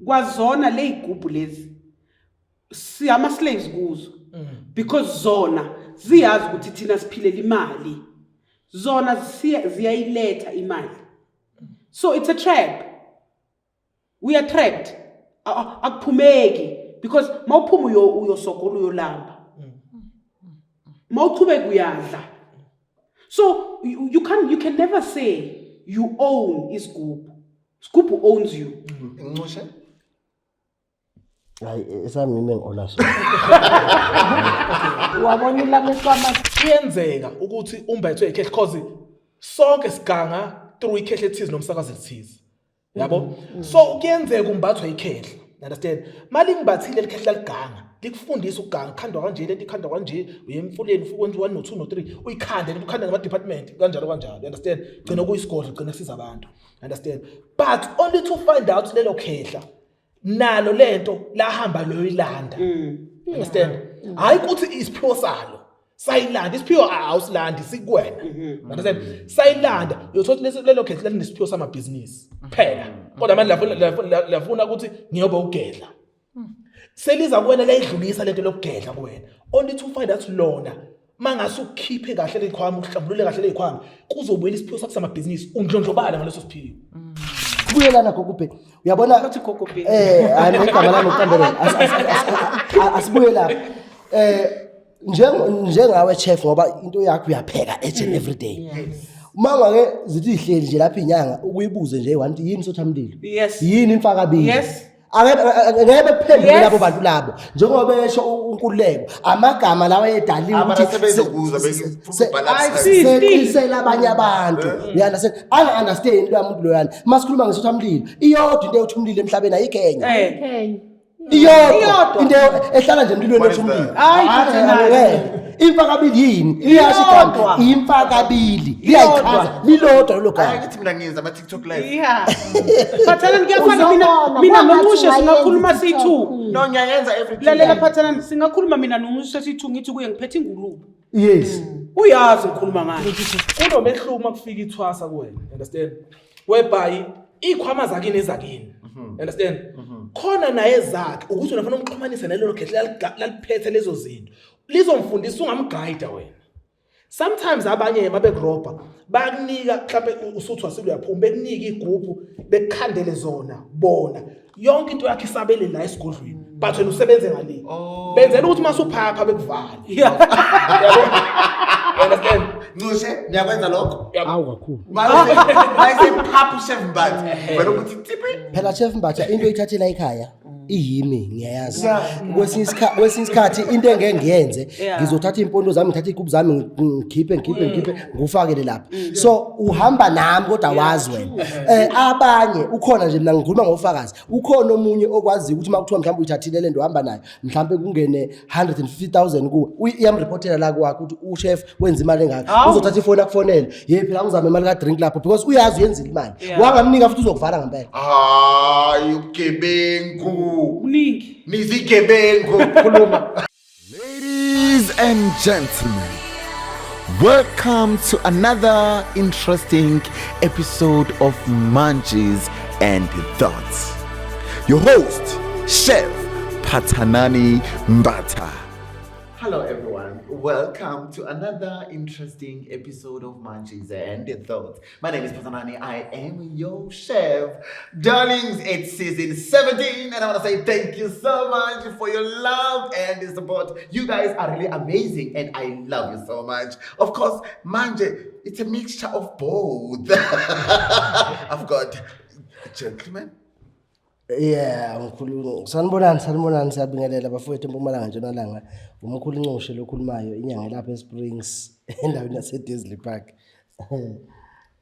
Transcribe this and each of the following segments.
kwazona le igubhu lezi siyama slaves kuzo because zona ziyazi ukuthi thina siphilela imali zona ziyayiletha imali so it's a trap we are trapped akuphumeki because mawuphuma uyosogola uyolamba mawuqhubeka uyadla so you can never say you own isigubhu Scoop owns you. Ngicoshe? Hayi esami ngiona so. Wabonile amesama kuyenzeka ukuthi umbethwe ikhehle because sonke siganga through ikhehle ethize nomsakazo ethize. Yabo? So kuyenzeka umbathwe ikhehle. Understand? Mali ngibathile likhehle liganga. Likufundisa ukuganga khandwa kanje lento ikhandwa kanje uyemfuleni ufukwenza 1 no 2 no 3 uyikhande lento ukhanda ngama department kanjalo understand gcina kuyisikole gcina siza abantu understand but only to find out lelo khehla nalo lento lahamba loyilanda understand hayi ukuthi isiphiwo salo sayilanda isiphiwo awusilandi sikwena understand sayilanda uyothola lelo khehla linesiphiwo sama business phela kodwa manje lafuna ukuthi ngiyoba ugedla seliza kuwena layidlulisa lento lokugedla kuwena only to find out lona mangase ukukhiphe kahle lezikhwama uhlambulule kahle lezikhwama kuzobuyela isiphiwo sakho sama business undlondlobala ngaleso siphiwo kubuyelana kokubhe uyabona Ukuthi kokophi hayi igama lami uqambele asibuye lapha njengawe chef ngoba into yakho uyapheka each and every day uma ngake zithi ihleli nje lapha inyanga ukuyibuze nje wanti yini sothamlilo Yes. yini imfaka bili Yes. ngeke bephendule labo bantu labo njengoba besho uNkululeko amagama lawa edaliwe abasebenza kuzo see, besela abanye abantu uyandase understand lo muntu loyana masikhuluma ngesothamlilo iyodwa into yothumlilo emhlabeni ayikenya Kenya. iyodwa into ehlala nje emlilweni othumlilo hayi imfakabili yini iyasho igama imfakabili liyayichaza lilodwa lo hayi gama ngithi mina ngiyenza ama TikTok live yeah phathana ngiyafana mina nomushe singakhuluma si2 no ngiyayenza every lalela phathana singakhuluma mina nomushe si2 ngithi kuye ngiphethe ingulube yes uyazi ngikhuluma ngayo kunomehluma kufika ithwasa kuwena understand whereby ikhwama zakini ezakini understand khona naye zakhe ukuthi unafuna umxhumanisa nalelo khehla laliphethe lezo zinto lizomfundisa ungamguide wena sometimes abanye mabegroba bakunika mhlawumbe usuthi wasile uyaphuma bekunika igroup bekukhandele zona bona yonke into yakhe isabele la esigodlweni but wena usebenze ngale benzela ukuthi masuphapha bekuvale yabo understand Ngicoshe ngiyakwenza lokho awu kakhulu mase phaphu chef Mbatha wena ukuthi tipi phela chef Mbatha into oyithathela ekhaya iyimi ngiyayazi kwesinye isikhathi into engeke ngiyenze ngizothatha impondo zami ngithatha igubhu zami ngikhiphe ngufakele lapha so uhamba nami kodwa wazi wena abanye ukhona nje mina ngikhuluma ngofakazi ukhona omunye okwazi ukuthi makuthiwa mhlawumbe uyithathile lento uhamba nayo mhlawumbe kungene 150,000 kuwe iyamreportela la kwakho ukuthi uchef wenza imali engaka uzothatha ifoni akufonele yephi la uzame imali ka drink lapho because uyazi uyenza imali wangamnika futhi uzokuvala ngempela hayi ugebengu uningi nizigebengu khuluma Ladies and gentlemen, welcome to another interesting episode of Munchies and Thoughts. Your host, Chef Phathanani Mbatha. Hello everyone, welcome to another interesting episode of Munchies and Thoughts. My name is Phathanani, I am your chef. Darlings, it's season 17 and I want to say thank you so much for your love and the support. You guys are really amazing and I love you so much. Of course, Manje, it's a mixture of both. I've got gentlemen. Yeah, umkhulu sanibonani siyabingelela bafowethu eMpumalanga Ntshonalanga umkhulu Ncoshe lokhulumayo inyanga lapha eSprings endaweni yase Disley Park.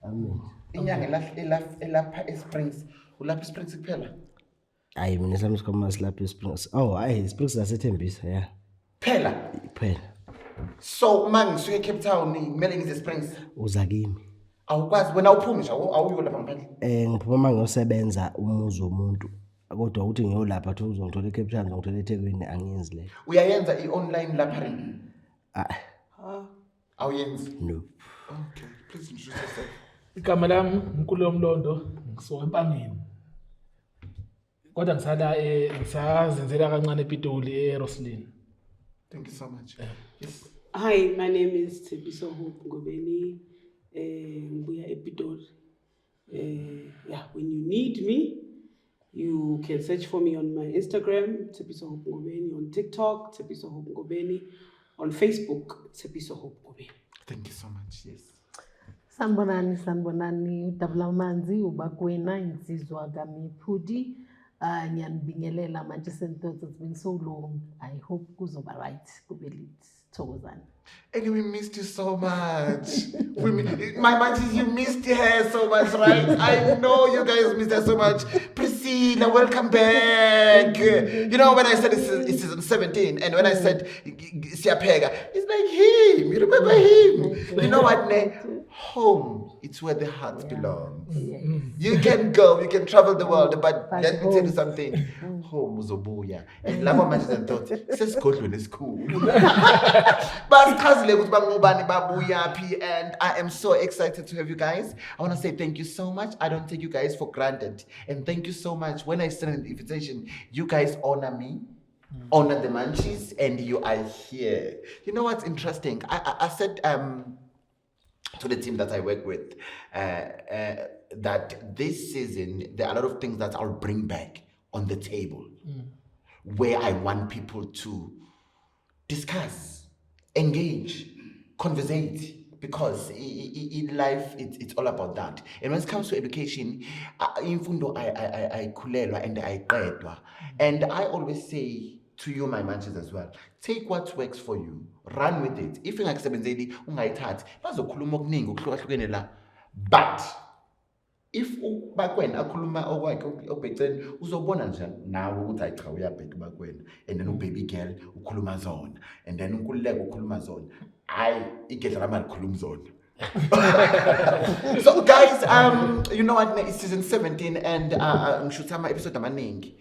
Amen. Inyanga elapha eSprings. Ulapha eSprings kuphela? Hayi mina sami sikhoma silapha eSprings. Oh, hayi eSprings laseThembisa, yeah. Phela. So mangisuke eCape Town kumele ngize eSprings. Uza kimi. Awukwazi wena uphuma nje awuyo lapha ngaphandle. Ngiphuma mangiyosebenza umuzi womuntu. Kodwa ukuthi ngiyolapha athi uzongithola eCape Town ngithola eThekwini angiyenzi le. Uyayenza iOnline lapha rini? Awuyenzi? No. Okay, please introduce yourself. igama lami uNkulunkulu Mlondo ngisuka eMpangeni Kodwa ngisazenzela kancane ePitoli eRoslyn. Thank you so much. Yes. Hi, my name is Tshepiso Hope Ngobeni. Ngibuya ePitoli. Yeah, when you need me, you can search for me on my Instagram, Tshepiso Hope Ngobeni, on TikTok, Tshepiso Hope Ngobeni, on Facebook, Tshepiso Hope Ngobeni. Thank you so much. Yes. Sanbonani uDabula Manzi ubakwena insizwa kaMiphudi ngiyanibingelela manje sentoto it's been so long. I hope kuzoba right kube lit thokozani. And we missed you so much. My manches, you missed her so much, right? I know you guys missed her so much. Priscilla, welcome back. You know, when I said it's season 17, and when I said Siapega, it's like him. You remember him? You know what, Ne? Home, it's where the heart belongs. You can go, you can travel the world, but let me tell you something. Home was Obuya. And love manches and thought, says Scotland is cool. But and I am so excited to have you guys. I want to say thank you so much. I don't take you guys for granted. And thank you so much. When I send an invitation, you guys honor me, honor the Manchies, and you are here. You know what's interesting? I said to the team that I work with that this season, there are a lot of things that I'll bring back on the table where I want people to discuss, engage, conversate, because in life it's all about that. And when it comes to education, imfundo I kulelwa and I qedwa. And I always say to you, my manches as well, take what works for you, run with it. If ungakusebenzeli ungayithathi bazokhuluma okuningi ukuhlukahlukene la, but if bakwena akhuluma okwakhe obheceni uzobona nje nawe ukuthi hayi cha uyabheka bakwena, and then ubaby girl ukhuluma zona, and then uNkululeko ukhuluma zona, hayi igedla lamali khuluma zona. So guys, you know what, it's season 17 and ngishutha ama episode amaningi.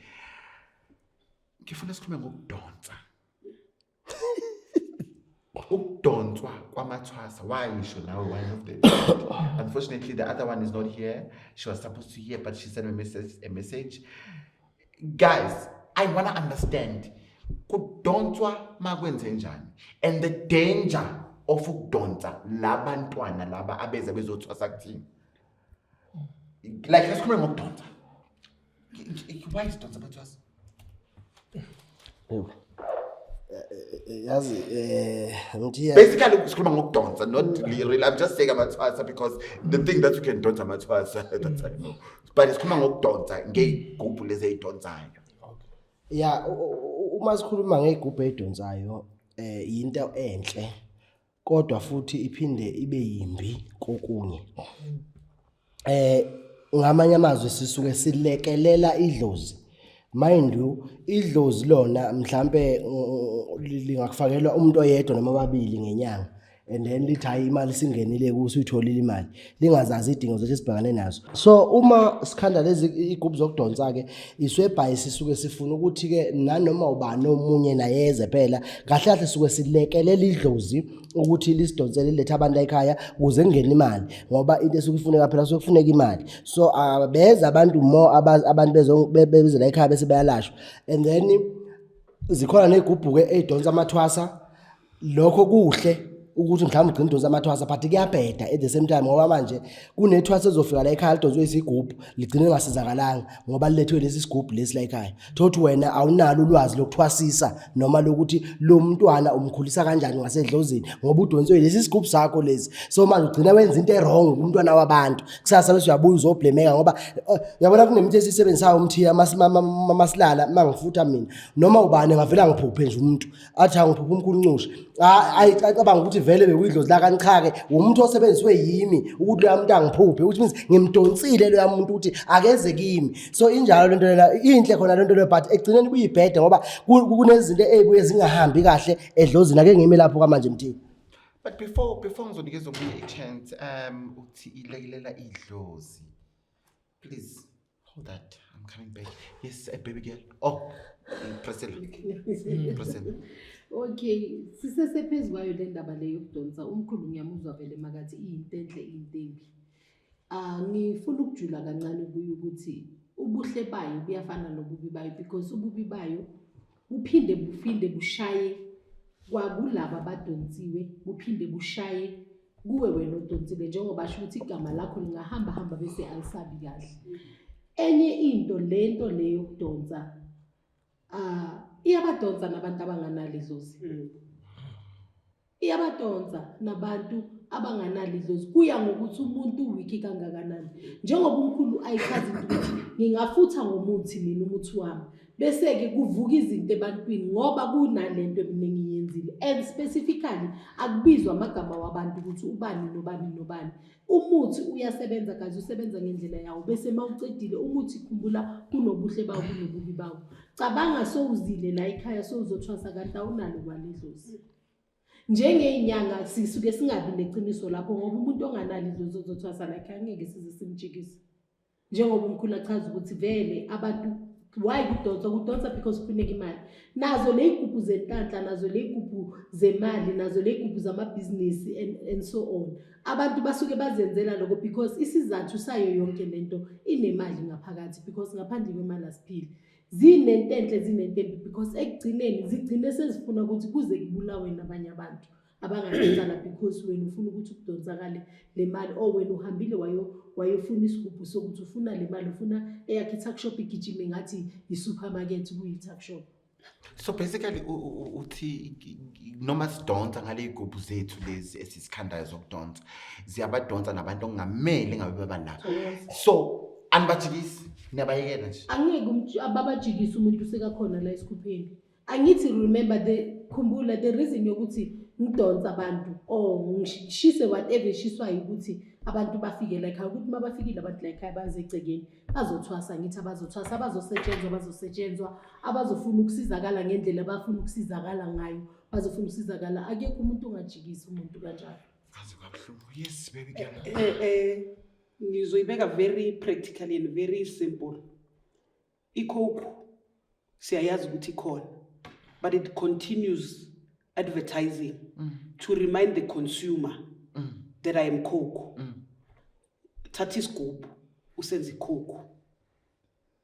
Ngifuna sikhulume ngokudonsa. Ukudonswa kwamathwasa. Why you should now one of them? Unfortunately, the other one is not here. She was supposed to hear, but she sent a message. Guys, I want to understand kudonswa makwenze njani, and the danger of ukudonsa labantwana laba abeza bezothwasa kuthini. Like let's come ngokudonsa. Why is donsa abathwasa? Basically, sikhuluma ngokudonsa, not really. I'm just saying amathwasa because the thing that you can dance amathwasa, that's I know. But it's sikhuluma ngokudonsa ngeyigubhu lezi ezidonsayo. Yeah, uma sikhuluma ngeyigubhu ezidonsayo, into enhle, kodwa futhi iphinde ibe yimbi kokunye. Ngamanye amazwi sisuke silekelela idlozi. Mind you, idlozi lona mhlambe lingakufakelwa umuntu oyedwa noma ababili ngenyanga, and then lithi hayi imali singenile kuso uyitholile imali, lingazazi idingo zethu sibhekane nazo. So uma sikhanda lezi igroup zokudonsa ke iswebhayi sisuke sifuna ukuthi ke nanoma ubani omunye nayeze phela kahle kahle sisuke silekelela idlozi ukuthi lisidonsele letha abantu la ekhaya ukuze ngene imali, ngoba into esuke ifuneka phela suke kufuneka imali. So beza abantu more abantu beze la ekhaya bese bayalashwa, and then zikhona negubhu ke edonsa amathwasa. Lokho kuhle ukuthi mhlawumbe ugcina idonsa amathwasa, but kuyabheda at the same time ngoba manje kunethwasa ezofika la ekhaya lidonswe isigubhu ligcine ngasizakalanga ngoba lilethwe lesi sigubhu lesi la ekhaya. Thothi wena awunalo ulwazi lokuthwasisa noma lokuthi lo mntwana umkhulisa kanjani ngasedlozini ngoba udonswe lesi sigubhu sakho lezi. So manje ugcina wenza into errong kumntwana wabantu, kusasa bese uyabuya uzoblemeka ngoba uyabona kunemithi esisebenzisayo umthiya amasilala mangifutha mina noma ubani ngavela ngiphuphe nje umuntu athi angiphupha umkhuluncushe ayicabanga ukuthi vele bekuyidlozi la kancake umuntu osebenziswe yimi ukuthi lo muntu angiphuphe, which means ngimdonsile lo muntu ukuthi akeze kimi. So injalo lento lela inhle khona lento le, but egcineni kuyibhede ngoba kunezinto ezibuye zingahambi kahle edlozini ake ngime lapho kamanje mthini. But before ngizonikeza omunye chance uthi ilekelela idlozi. Please hold that. I'm coming back. Yes, baby girl. Oh, Priscilla. Priscilla. Okay, sisesephezulu kwayo le ndaba leyo yokudonsa. Umkhulu ngiyamuzwa vele makathi into enhle into embi. Ngifuna ukujula kancane kuyo ukuthi ubuhle bayo buyafana nobubi bayo because ububi bayo buphinde bushaye kwakulabo abadonsiwe buphinde bushaye kuwe wena odonsile njengoba basho ukuthi igama lakho lingahamba bese alisabi kahle. Enye into lento leyo yokudonsa iyabadonsa nabantu abanganali idlozi. Iyabadonsa nabantu abanganali idlozi kuya ngokuthi umuntu uwiki kangakanani. Njengoba umkhulu ayichaza ukuthi ngingafutha ngomuthi mina umuthi wami bese ke kuvuka izinto ebantwini ngoba kunalento eminingi yenzile and specifically akubizwa amagama wabantu ukuthi ubani nobani. Umuthi uyasebenza kazi usebenza ngendlela yawo bese mawucedile umuthi khumbula kunobuhle bawo kunobubi bawo. Cabanga sowuzile la ekhaya sowuzothwasa kanti awunalo kwaledlozi. Njengeinyanga sisuke singabi neqiniso lapho ngoba umuntu onganali idlozi ozothwasa la ekhaya ngeke size simjikise. Njengoba umkhulu achaza ukuthi vele abantu why kudonsa because kufuneka imali. Nazo le igubhu zenhlanhla nazo le igubhu zemali nazo le igubhu zamabhizinisi and so on. Abantu basuke bazenzela lokho because isizathu sayo yonke lento inemali ngaphakathi because ngaphandle kwemali asiphili. Zinentenhle zinentembi because ekugcineni zigcine sezifuna ukuthi kuze kubulawe nabanye abantu abangayenzana because wena ufuna ukuthi kudonsakale le mali wena uhambile wayofuna isigubhu sokuthi ufuna le mali ufuna eyakhe tuck shop igijime ngathi i-supermarket kuyi-tuck shop. So basically uthi noma sidonsa ngale igubhu zethu lezi esisikhandayo zokudonsa ziyabadonsa nabantu ongamele ngabe babalapha. So anibajikisi niyabayekela nje. Angeke ababajikisa umuntu sekakhona la esikhupheni. Angithi remember khumbula the reason yokuthi ngidonsa abantu ngishise whatever shiswa ukuthi abantu bafike la ekhaya ukuthi mabafikile abantu la ekhaya baze egcekeni bazothwasa ngithi abazothwasa abazosetshenzwa abazofuna ukusizakala ngendlela abafuna ukusizakala ngayo bazofuna ukusizakala akekho umuntu ongajikisa umuntu kanjalo. Yes baby girl. Ngizoyibeka very practically and very simple. I-Coke siyayazi ukuthi ikhona but it continues advertising to remind the consumer that I am Coke. Thatha isigubhu usenze iCoke.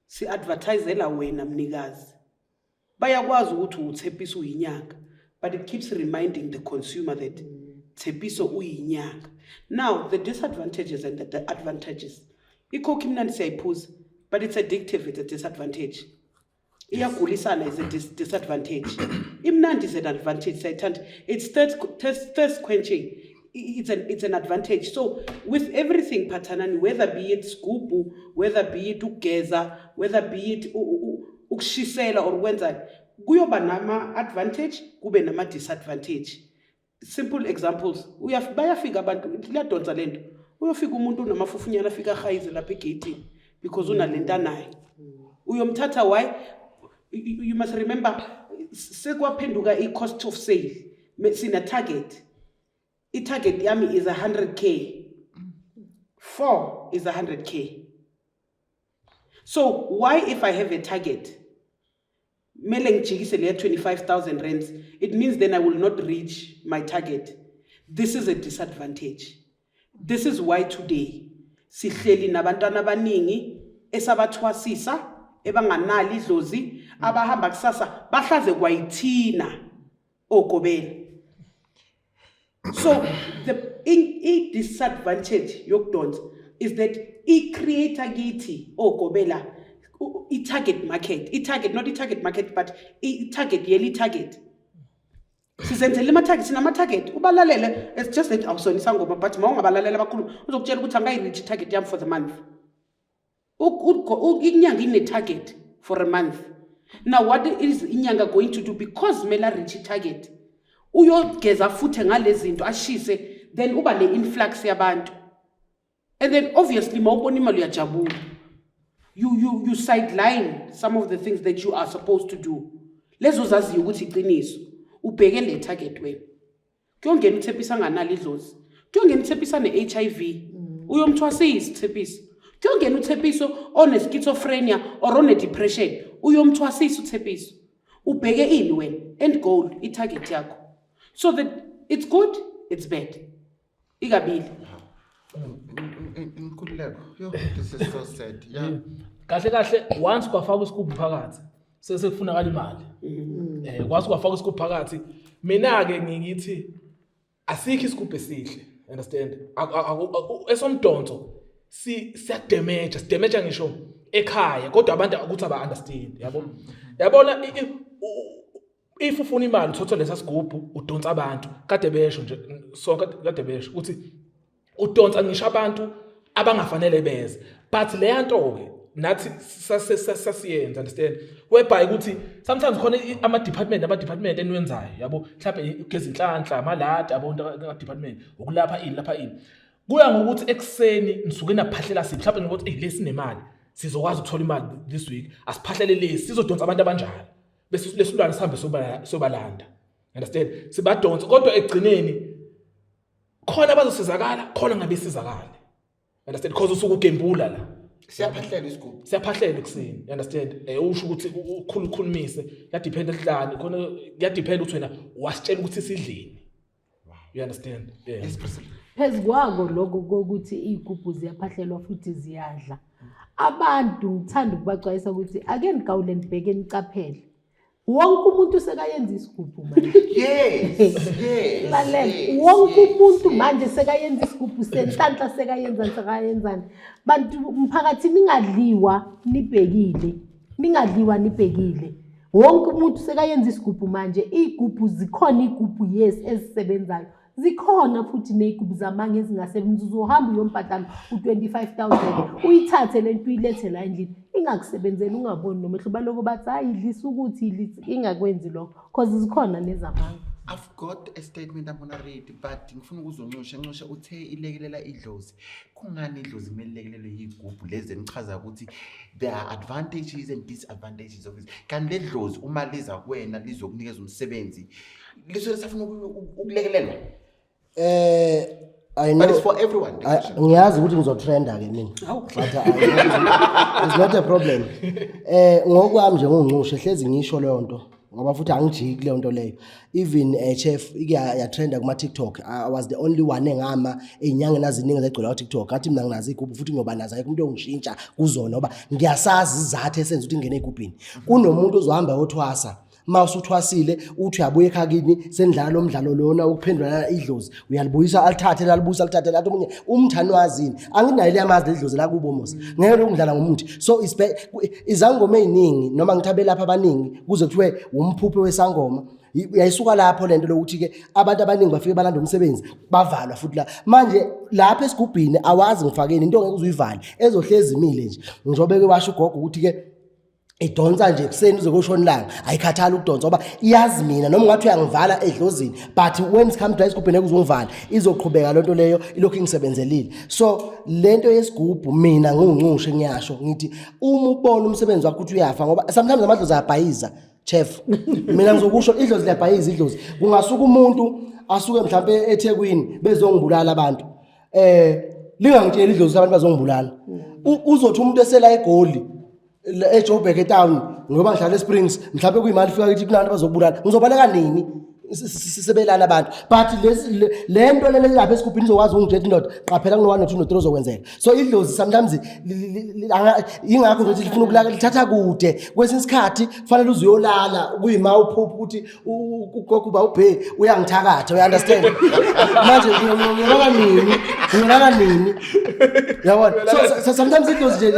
Si advertisela wena mnikazi. Bayakwazi ukuthi uThepiso uyinyanga but it keeps reminding the consumer that Thepiso uyinyanga. Now the disadvantages and the advantages. iCoke imnandi siyayiphuza but it's addictive, it's a disadvantage. Iyagulisana is a disadvantage. Imnandi is an advantage. It's thirst quenching. It's an advantage. So with everything Pathanani, whether be it Skupu, whether be it Ugeza, whether be it Ukshisela or Wenza, kuyoba nama advantage, kube nama disadvantage. Simple examples. Bayafika abantu liyadonsa lento. Uyofika umuntu namafufunyana afika khaize lapha egate because unalenta naye. Uyomthatha why? You must remember sekwaphenduka i-cost of sale. Sina target. I-target yami is 100K. 4 is 100K. So why if I have a target? Mele ngijikise le 25,000 rands, it means then I will not reach my target. This is a disadvantage. This is why today sihleli nabantwana abaningi esabathwasisa ebanganali idlozi abahamba kusasa bahlaze kwayithina ogobela. So the disadvantage yokudonsa is that i-creator kithi ogobela i-target market, not i-target market but i-target yearly target. Sizenzele ama-target, sinama-target ubalalele. It's just that awusonisa ngoma but mawungabalalela abakhulu uzokutshela ukuthi angayi-reach i-target yami for the month. Inyanga ine-target for a month. Now what is inyanga going to do? Because mela reach i-target uyogeza futhe ngalezi zinto ashise then uba le-influx yabantu and then obviously mawubona imali uyajabula. You sideline some of the things that you are supposed to do. Lezo zaziyo ukuthi iqiniso ubheke le target wena. Kuyongena uThepiso nganali idlozi. Kuyongena uThepiso ne-HIV. Uyomthwasisa uThepiso. Kuyongena uThepiso one-schizophrenia or one-depression. Uyomthwasisa uThepiso. Ubheke ini wena end goal i-target yakho. So that it's good, it's bad. Igabili. Nkululeko. Yo, this is so sad. Yeah. kahle once kwafaka isigubhu phakathi sekufunakala imali once kwafaka isigubhu phakathi mina ke ngithi asikho isigubhu esihle understand esomdonso siyademeja ngisho ekhaya kodwa abantu ukuthi aba understand yabona if ufuna imali uthatha lesa sigubhu udonsa abantu kade besho nje sonke kade besho ukuthi udonsa ngisho abantu abangafanele beze but le nto ke nathi sasiyenza understand whereby ukuthi sometimes khona ama department enwenzayo yabo mhlawumbe ugezinhlanhla amaladi yabo department ukulapha ini kuya ngokuthi ekseni nisuke naphahlela sithi mhlawumbe ngokuthi lesi nemali sizokwazi ukuthola imali this week asiphahlele lesi sizodonsa abantu abanjalo bese lesilwane sihambe sobalanda understand sibadonsa kodwa egcineni khona bazosizakala khona ngabe sizakala understand because usuku ugembula la siyaphahlela ekseni understand usho ukuthi ukukhulumise yadepend ehlani khona yadepend ukuthi wena wasitshela ukuthi sidleni you understand Yes, Priscilla. Phezukwako lokho kokuthi igubhu ziyaphahlelwa futhi ziyadla. Abantu ngithanda ukubaxwayisa ukuthi ake nigawule nibheke nicaphele. Wonke umuntu sekayenza isigubhu manje. Yes. Lalela, wonke umuntu manje sekayenza isigubhu senhlanhla sekayenzani. Bantu mphakathi ningadliwa nibhekile. Wonke umuntu sekayenza isigubhu manje. Igubhu zikhona igubhu yes ezisebenzayo. Zikhona futhi nezigubhu zamanga ezingasebenzi uzohamba uyombhadala u25,000 uyithathe lento uyilethe la endlini ingakusebenzeli ungaboni nomehlo baloko bathi ayidlisa ukuthi ingakwenzi lokho because zikhona nezamanga. I've got a statement I'm gonna read but ngifuna ukuzonxusha uthe ilekelela idlozi kungani idlozi kumele ilekelelwe yigubhu lezi enichaza ukuthi there are advantages and disadvantages of it kan le dlozi uma liza kuwena lizokunikeza umsebenzi liso lesafuna ukulekelelwa I know but it's for everyone ngiyazi ukuthi ngizotrenda ke mina but it's not a problem ngokwami nje ngungqushe hlezi ngisho leyo nto ngoba futhi angijiki leyo nto leyo even chef ya trenda kuma TikTok I was the only one engama einyanga naziningi zegcwela ku TikTok athi mina nginazi igubhu futhi ngoba nazi ayikho umuntu ongishintsha kuzona ngoba ngiyasazi izathu esenza ukuthi ngene egubhini kunomuntu ozohamba yothwasa mawusuthwasile uthi uyabuya ekhakini sendlala umdlalo lona ukuphendulana idlozi uyalibuyisa alithathe lathi omunye umthani wazini anginayo le yamazi ledlozi la kubo mos ngeke ukudlala ngomuthi so izangoma eziningi noma ngithabe lapha abaningi kuze kuthiwe umphuphe wesangoma yayisuka lapho lento lokuthi ke abantu abaningi bafike balanda umsebenzi bavalwa futhi la manje lapha esigubhini awazi ngifakeni into ngeke uzuyivale ezohlezi imile nje ngizobeke washo ugogo ukuthi ke idonsa nje kuseni uze kushona ilanga ayikhathala ukudonsa ngoba iyazi mina noma ngathi uyangivala edlozini but when it comes to isigubhini ekuzongivala izoqhubeka lonto leyo ilokhu ingisebenzelile so lento yesigubhu mina ngungqushe ngiyasho ngithi uma ubona umsebenzi wakho ukuthi uyafa ngoba sometimes amadlozi ayabhayiza chef mina ngizokusho idlozi liyabhayiza idlozi kungasuka umuntu asuke mhlawumbe eThekwini bezongibulala abantu lingangitsheli idlozi abantu bazongibulala uzothi umuntu esela egoli eJoburg eTown ngoba ngihlala eSprings mhlawumbe kuyimali fika kithi kunabantu bazobulala ngizobaleka nini sisebelana abantu but lento lele lapha esigubhini izokwazi ungithethe indoda qaphela kuno 1 no 2 no 3 ozokwenzeka so idlozi sometimes ingakho ngithi lifuna ukulaka lithatha kude kwesinye isikhathi kufanele uzuyolala kuyima uphupha ukuthi ugogo ba ubhe uyangithakatha you understand manje ngiyona nini yabona so sometimes idlozi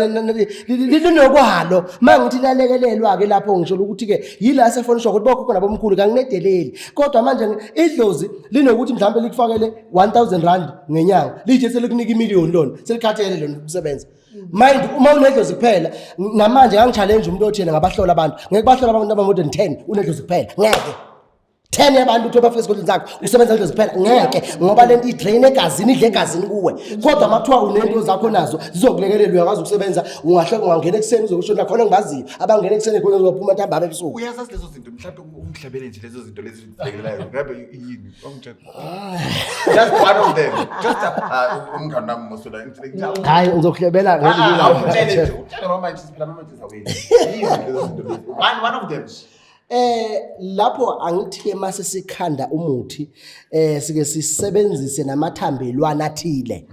linokwalo mangithi lalekelelwa ke lapho ngisho ukuthi ke yila sefone shop ukuthi bokho nabo omkhulu kanginedeleli kodwa manje idlozi linokuthi mhlambe likufakele 1000 rand ngenyanga lije selikunika imillion lona selikhathele lona ukusebenza mind uma unedlozi kuphela namanje ngangichallenege umuntu othena ngabahlola abantu ngeke bahlola abantu aba more than 10 unedlozi kuphela ngeke 10 yabantu uthoba first goal zakho usebenza idlozi kuphela ngeke ngoba lento idrain egazini idle egazini kuwe kodwa makuthiwa unento zakho nazo zizokulekelela uyakwazi ukusebenza ungahleka ungangena ekseni uzokushona khona ngibaziyo abangena ekseni khona uzophuma ntambama ebusuku uyazazi lezo zinto mhlawumbe umhlabele nje lezo zinto lezi zilekelelayo ngabe yini ongitshela just one of them just umngani nami mosula hayi ngizokuhlebela ngeke utshela mama nje siphila zawena yini lezo zinto lezi one of them lapho angithi mase sikhanda umuthi sike sisebenzise namathambelwana athile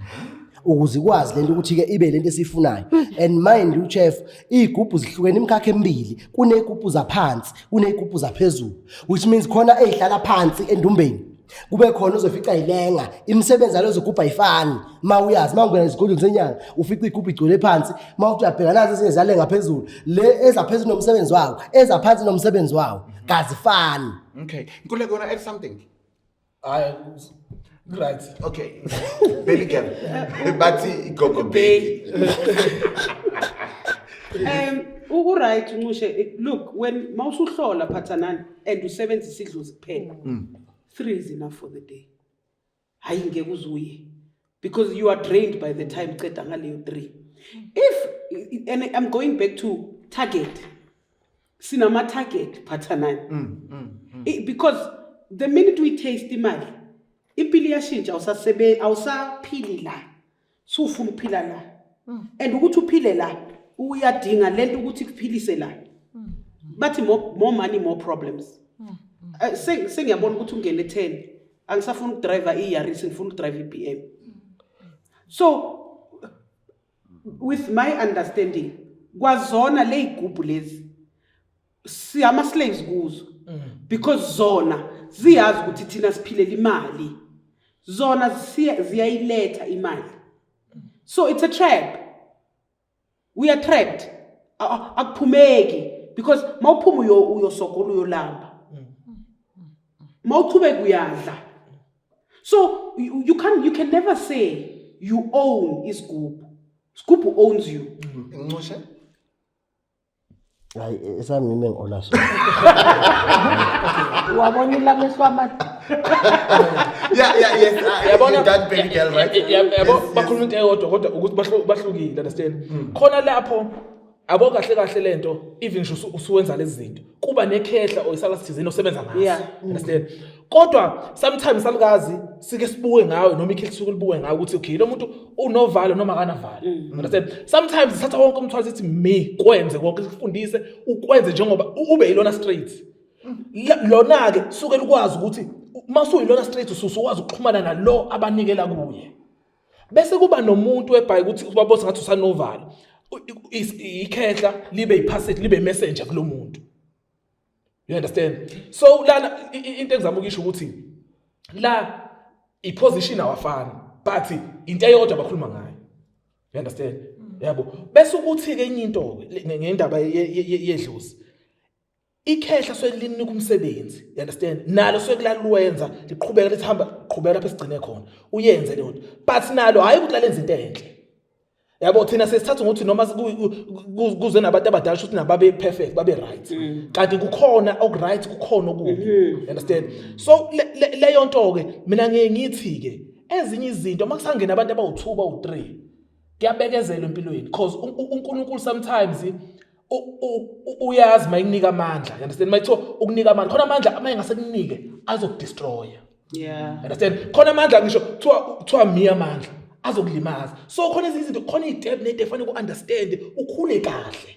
ukuze ikwazi lento ukuthi ke ibe lento esifunayo. And mind you chef, igubhu zihlukene imikhakha emibili, kunegubhu zaphansi, kunegubhu zaphezulu, which means khona ezihlala phansi endumbeni. Kube khona uzofica ilenga, imisebenzi yalo zigubha ayifani. Mawuyazi mawungena izigodini zenyanga, ufica igubhu igcwele phansi, mawuthi uyabheka nazo ezinye zale ngaphezulu. Le ezaphezulu nomsebenzi wawo, ezaphansi nomsebenzi wawo, kazifani. Okay. Nkululeko, you wanna add something? Right. Okay. Baby girl. Bathi go baby. Right, Nqushe, look, when mawusuhlola Phathanani and usebenzisa idlozi kuphela, 3 is enough for the day. Hayi ngeke uzuye, because you are drained by the time qeda ngaleyo 3. If, and I'm going back to target. Sinama target Phathanani. Because the minute we taste imali, impilo iyashintsha, awusaphili la, sufuna ukuphila la. And ukuthi uphile la, uyadinga lento ukuthi kuphilise la. Bathi more money, more problems. Sengiyabona ukuthi ungene 10, angisafuna ukudrive iYaris, ngifuna ukudrive iBM. So with my understanding, kwazona le igubhu lezi siyama slaves kuzo, because zona ziyazi ukuthi thina siphilela imali, zona ziyayiletha imali. So it's a trap. We are trapped. Akuphumeki, because mawuphuma uyosogola uyolamba, mawuqhubeka uyadla. So you can never say you own isigubhu. Isigubhu owns you. Nqushe? Hayi esami ngime ngona so. Wabona ilamehlo amathi. Yes. Yabona That baby girl, right? Yabo bakhuluma into eyodwa kodwa ukuthi bahlukile, understand? Khona lapho abo kahle lento, even usuwenza lezi zinto, kuba nekhehla oyisala sithizeni osebenza ngaso, understand? Kodwa sometimes salukazi sike sibuke ngayo noma ikhehla suku libuke ngayo ukuthi okay, lo muntu unovalo noma akanavalo, understand? Sometimes sithatha wonke umthwalo sithi me kwenze konke sikufundise ukwenze njengoba ube yilona straight. Lona ke suke likwazi ukuthi masuyilona straight usukwazi ukuxhumana nalo abanikela kuye. Bese kuba nomuntu webhayi ukuthi ubabose ngathi usanovalo. Ikhehla libe ipassage libe messenger kulo muntu. You understand? So lana into engizama ukisho ukuthi la iposition awafani, but into eyodwa bakhuluma ngayo. You understand? Yabo. Bese ukuthi ke enye into ngendaba yedlozi. Ikhehla swelinika umsebenzi, you understand? Nalo swekulalwenza liqhubeka lithamba qhubeka lapha esigcine khona. Uyenze le nto. But nalo hayi ukuthi lalenza into enhle. Yabo thina sesithatha ukuthi noma kuze nabantu abadala ukuthi nababe perfect, babe right. Kanti kukhona okright, kukhona okubi. You understand? So leyo nto ke mina ngithi ke ezinye izinto makusangena abantu abawu2 bawu3 kuyabekezelwa empilweni, because uNkulunkulu sometimes uyazi mayinika amandla, you understand? Mayitho ukunika amandla khona amandla amayingasekunike azokudestroya. Yeah. Understand? Khona amandla ngisho kuthiwa mi amandla azokulimaza. So khona izinto khona idep nefanele uunderstand ukhule kahle.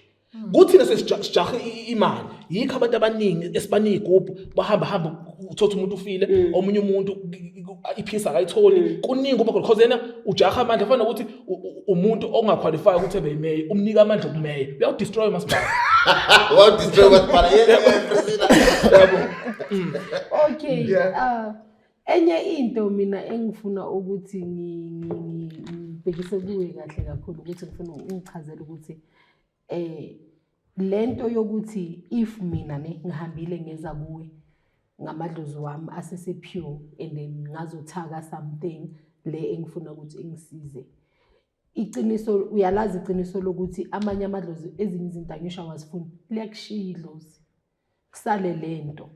Kuthi nasesijahe imali yikho abantu abaningi esibanika igubhu bahamba uthatha umuntu ufile omunye umuntu iphisa akayitholi kuningi kuba because yena ujaha amandla fanele ukuthi umuntu ongaqualify ukuthi ebe mayor umnika amandla okumeya uya destroy masipala. What destroy masipala? Okay. Enye into mina engifuna ukuthi ngibhekise kuwe kahle kakhulu ukuthi ngifuna ungichazele ukuthi lento yokuthi if mina ngihambile ngeza kuwe ngamadlozi wami asese pure and then ngazothaka something le engifuna ukuthi ingisize, iqiniso uyalazi iqiniso lokuthi amanye amadlozi ezinye izinto angisho awazifuni liyakushiya idlozi kusale lento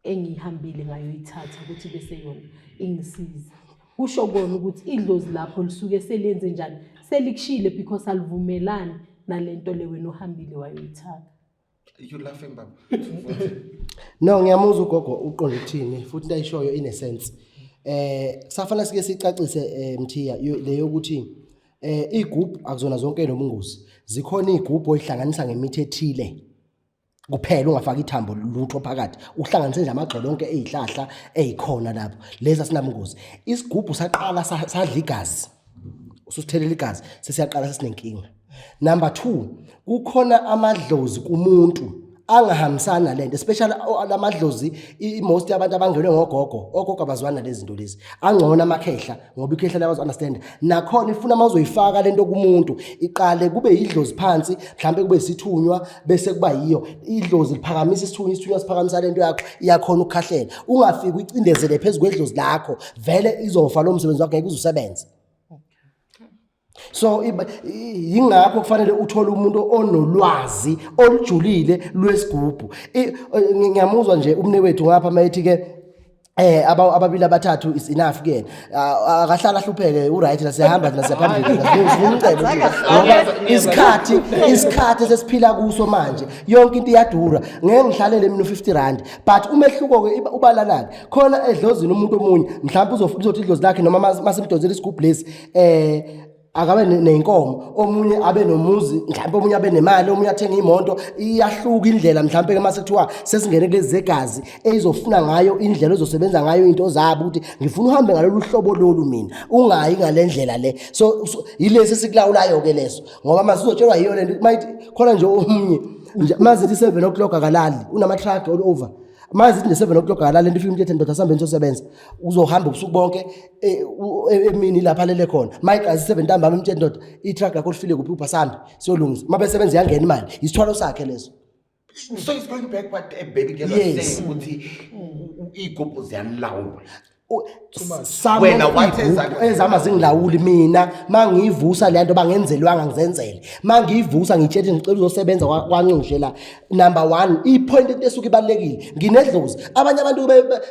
engihambile ngayoyithatha ukuthi bese yona ingisiza. Kusho kona ukuthi idlozi lapho lisuke selenze njani, selikushile because alivumelani nalento le wena uhambile wayoyithatha. You laughing baba? No, ngiyamuzwa ugogo uqonde ukuthini futhi into ayishoyo ine sense. Kusafanele sike sicacise Mthiya leyo ukuthi igroup akuzona zonke nobungozi. Zikhona igroup oyihlanganisa ngemithi ethile. Kuphela ungafaka ithambo lutho phakathi. Uhlanganise nje amagxolo onke ezihlahla ezikhona lapho. Leza sinabungozi. Isigubhu saqala sadla igazi. ususithelela igazi sesiyaqala sesinenkinga. Number 2, kukhona amadlozi kumuntu angahambisana nalento, especially lamadlozi most yabantu abangenwe ngogogo, ogogo abazwana lezi zinto lezi. Angcono amakhehla ngoba ikhehla labazo understand. Nakhona ifuna mazoyifaka lento kumuntu, iqale kube idlozi phansi, mhlambe kube isithunywa bese kuba yiyo idlozi liphakamisa isithunywa siphakamisa lento yakho iyakhona ukukhahlela. Ungafiki ucindezele phezulu kwedlozi lakho, vele izofa lo msebenzi wakho ngeke uzusebenze. So yingakho kufanele uthole umuntu onolwazi olujulile lwesigubhu. Ngiyamuzwa nje umnewethu ngapha mayithi ke ababili abathathu is enough ke akahlala hlupheke right la siyahamba la siyaphambili ngicebo ngoba isikhathi sesiphila kuso manje yonke into iyadura. Ngeke ngihlalele mina u50 but umehluko ke ubalana khona edlozini umuntu omunye mhlawumbe uzothi idlozi lakhe noma masimdozela isigubhu lesi akabe nenkomo, omunye abe nomuzi, mhlawumbe omunye abe nemali, omunye athenga imoto. Iyahluka indlela mhlawumbe ke mase kuthiwa sesingene kulezi zegazi ezofuna ngayo indlela ezosebenza ngayo into zabo ukuthi ngifuna uhambe ngalolu hlobo lolu mina ungayi ngalendlela le. So yilesi sikulawulayo ke leso ngoba masizotshelwa yiyo lento mayithi khona nje omunye mazithi 7 o'clock akalali unama truck all over. Mazithi nje 7 o'clock akalali lento ifika umuntu ndoda sambe nizosebenza uzohamba ubusuku bonke emini lapha lele khona mayiqazi 7 ntambama umuntu ndoda i-truck yakho lifile kuphi uphasambe siyolungisa mabesebenza yangena imali isithwalo sakhe leso. So it's going back what a baby girl was saying ukuthi igubhu ziyanilawula. Wena ezama zingilawuli mina mangiyivusa le nto bangenzelwanga ngizenzele mangiyivusa ngitshela ngicela uzosebenza kwancishe la. Number 1 ipoint esuka ibalekile nginedlozi abanye abantu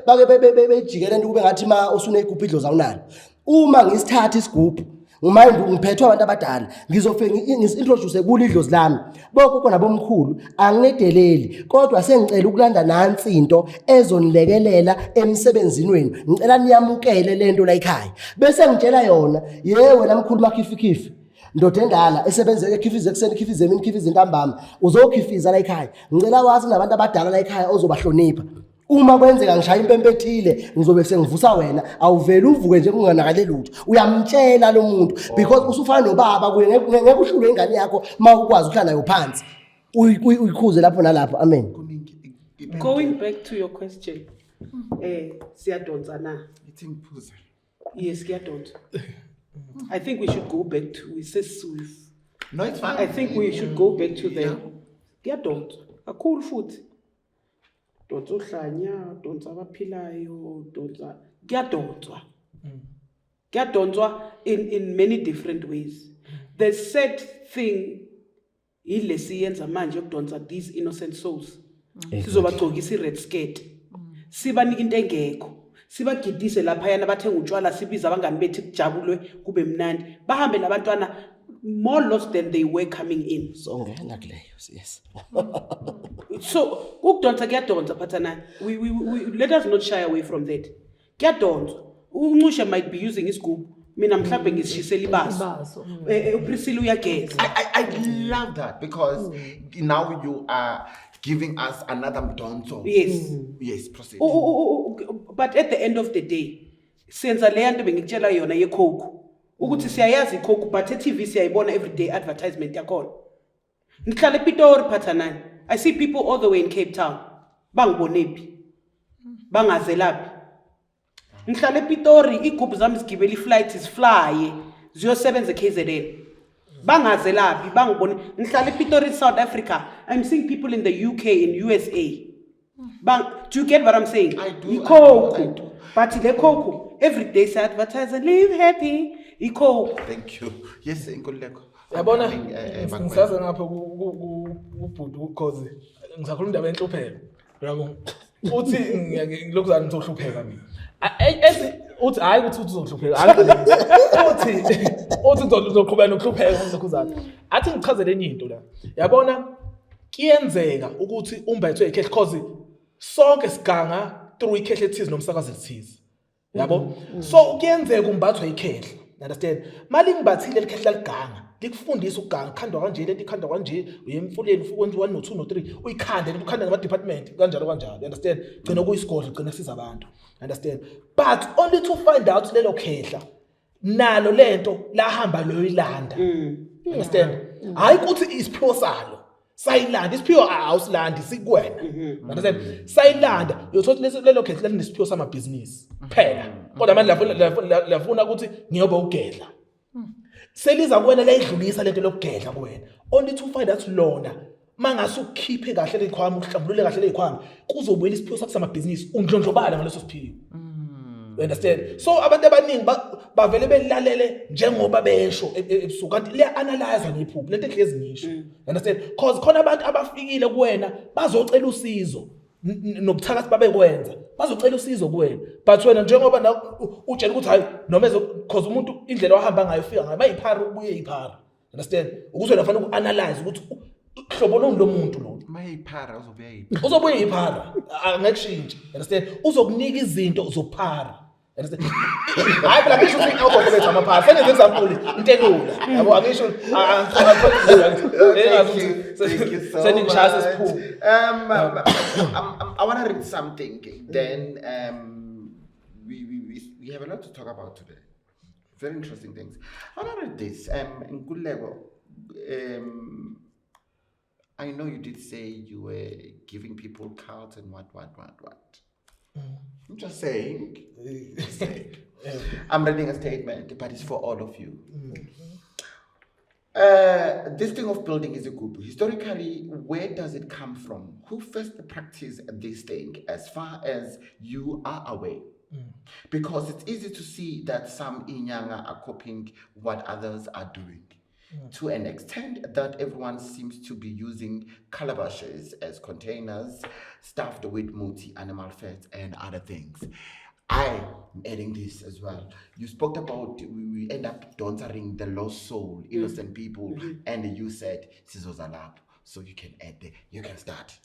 bake bejikele into kube ngathi ma usune igubhu idlozi awunalo. Uma ngisithatha isigubhu umayindi ngiphethwe abantu abadala ngizofika ngisintroduce kule idlozi lami bokho nabomkhulu anginedeleli kodwa sengicela ukulanda nansi into ezonilekelela emsebenzini wenu ngicela niyamukele lento la ekhaya bese ngitshela yona wena mkhulu makhifikhifi ndoda endala esebenze ekhifize ekseni khifize emini khifize ntambama uzokhifiza la ekhaya ngicela wazi nabantu abadala la ekhaya ozobahlonipha. Uma kwenzeka ngishaya impempe ethile ngizobe sengivusa wena awuveli uvuke nje kunganakale lutho uyamtshela lo muntu because usufana nobaba kuye ngeke uhlule ingane yakho mawukwazi ukuhlala nayo phansi uyikhuze lapho nalapho. Amen. Going back to your question, siyadonsa na? Yes, siyadonsa. I think we should go back to No, it's fine. I think we should go back to the siyadonsa. A cool food. Donsa uhlanya, donsa abaphilayo, donsa kuyadonswa. Kuyadonswa in many different ways. The sad thing ilesi yenza manje yokudonsa these innocent souls. Sizobagcokisa i-red skirt. Sibanika into engekho. Sibagidise lapha yana bathenga utshwala sibiza abangani bethu kujabulwe kube mnandi. Bahambe labantwana more lost than they were coming in. So ngena kuleyo yes. So ukudonsa kuyadonsa phathana. We let us not shy away from that. Kuyadonsa. Uncishe might be using isigubhu. Mina mhlawumbe ngisishisela ibaso. Uprisile uyageza. I love that because now you are giving us another mdonso. Yes. Yes, proceed. But at the end of the day, senza le nto bengikutshela yona yecoke. Ukuthi siyayazi icoke but eTV siyayibona everyday advertisement yakhona. Ngihlala ePitori phathanani. I see people all the way in Cape Town. Bangibonephi. Bangazelaphi. Ngihlala ePitori igubhu zami zigibela iflight fly ziyosebenza eKZN. Bangazelaphi bangibone ngihlala ePitori South Africa. I'm seeing people in the UK in USA. Do you get what I'm saying? I do. But the cocoa every day say advertise and live happy. Thank you. Yes, inkululeko. Yabona ngisaze ngapha ubhudu ukhozi ngisakhuluma indaba enhlupheko yabo uthi ngilokuzana ngizohlupheka mina uthi hayi ukuthi uzohlupheka uthi uzoqhubeka nokuhlupheka ngizokuzana athi ngichazele enye into la yabona kuyenzeka ukuthi umbethwe ikhehle cause sonke siganga through ikhehle ethize nomsakazo ethize yabo so kuyenzeka umbathwe ikhehle understand mali ngibathile likhehle liganga likufundisa ukuganga khandwa kanje lento ikhandwa kanje uyemfuleni ukwenza 1 no 2 no 3 uyikhande ukhanda ngama department kanjalo you understand gcina kuyisigodlo gcina siza abantu understand but only to find out lelo khehla nalo lento lahamba loyilanda understand hayi ukuthi isiphiwo salo sayilanda isiphiwo awusilandi sikuwena understand sayilanda uyothola lelo khethe lesiphiwo samabhizinisi phela kodwa manje lafuna ukuthi ngiyobe ugedla seliza kuwena layidlulisa lento lokugedla kuwena only to find out lona mangase ukukhiphe kahle lezikhwama uhlambulule kahle lezikhwama kuzobuyela isiphiwo sakho samabhizinisi undlondlobala ngaleso siphiwo you understand so abantu abaningi bavele belalele njengoba besho ebusuku kanti le analyze ngephupho lento ehlezi ngisho understand because khona abantu abafikile kuwena bazocela usizo nobuthakathi babekwenza bazocela usizo kuwena but wena njengoba utshela ukuthi hayi noma because umuntu indlela wahamba ngayo ufika ngayo mayiphara ubuye iphara understand ukuthi wena fanele uanalyze ukuthi hlobo lo muntu lo mayiphara uzobuye iphara angekushintsha understand uzokunika izinto uzophara understand hayi phela ngisho ukuthi awukhokhe amaphara senze example into elula yabo angisho I want to read something then we have a lot to talk about today. Very interesting things. I want to read this in Kulego. I know you did say you were giving people cards and what. I'm just saying. I'm reading a statement, but it's for all of you. This thing of building is a group. Historically, where does it come from? Who first practiced this thing as far as you are aware? Because it's easy to see that some Inyanga are copying what others are doing. To an extent that everyone seems to be using calabashes as containers stuffed with multi animal fats and other things. I'm adding this as well. You spoke about we end up dancing the lost soul, innocent people, and you said Sizozalap. So you can add there. You can start.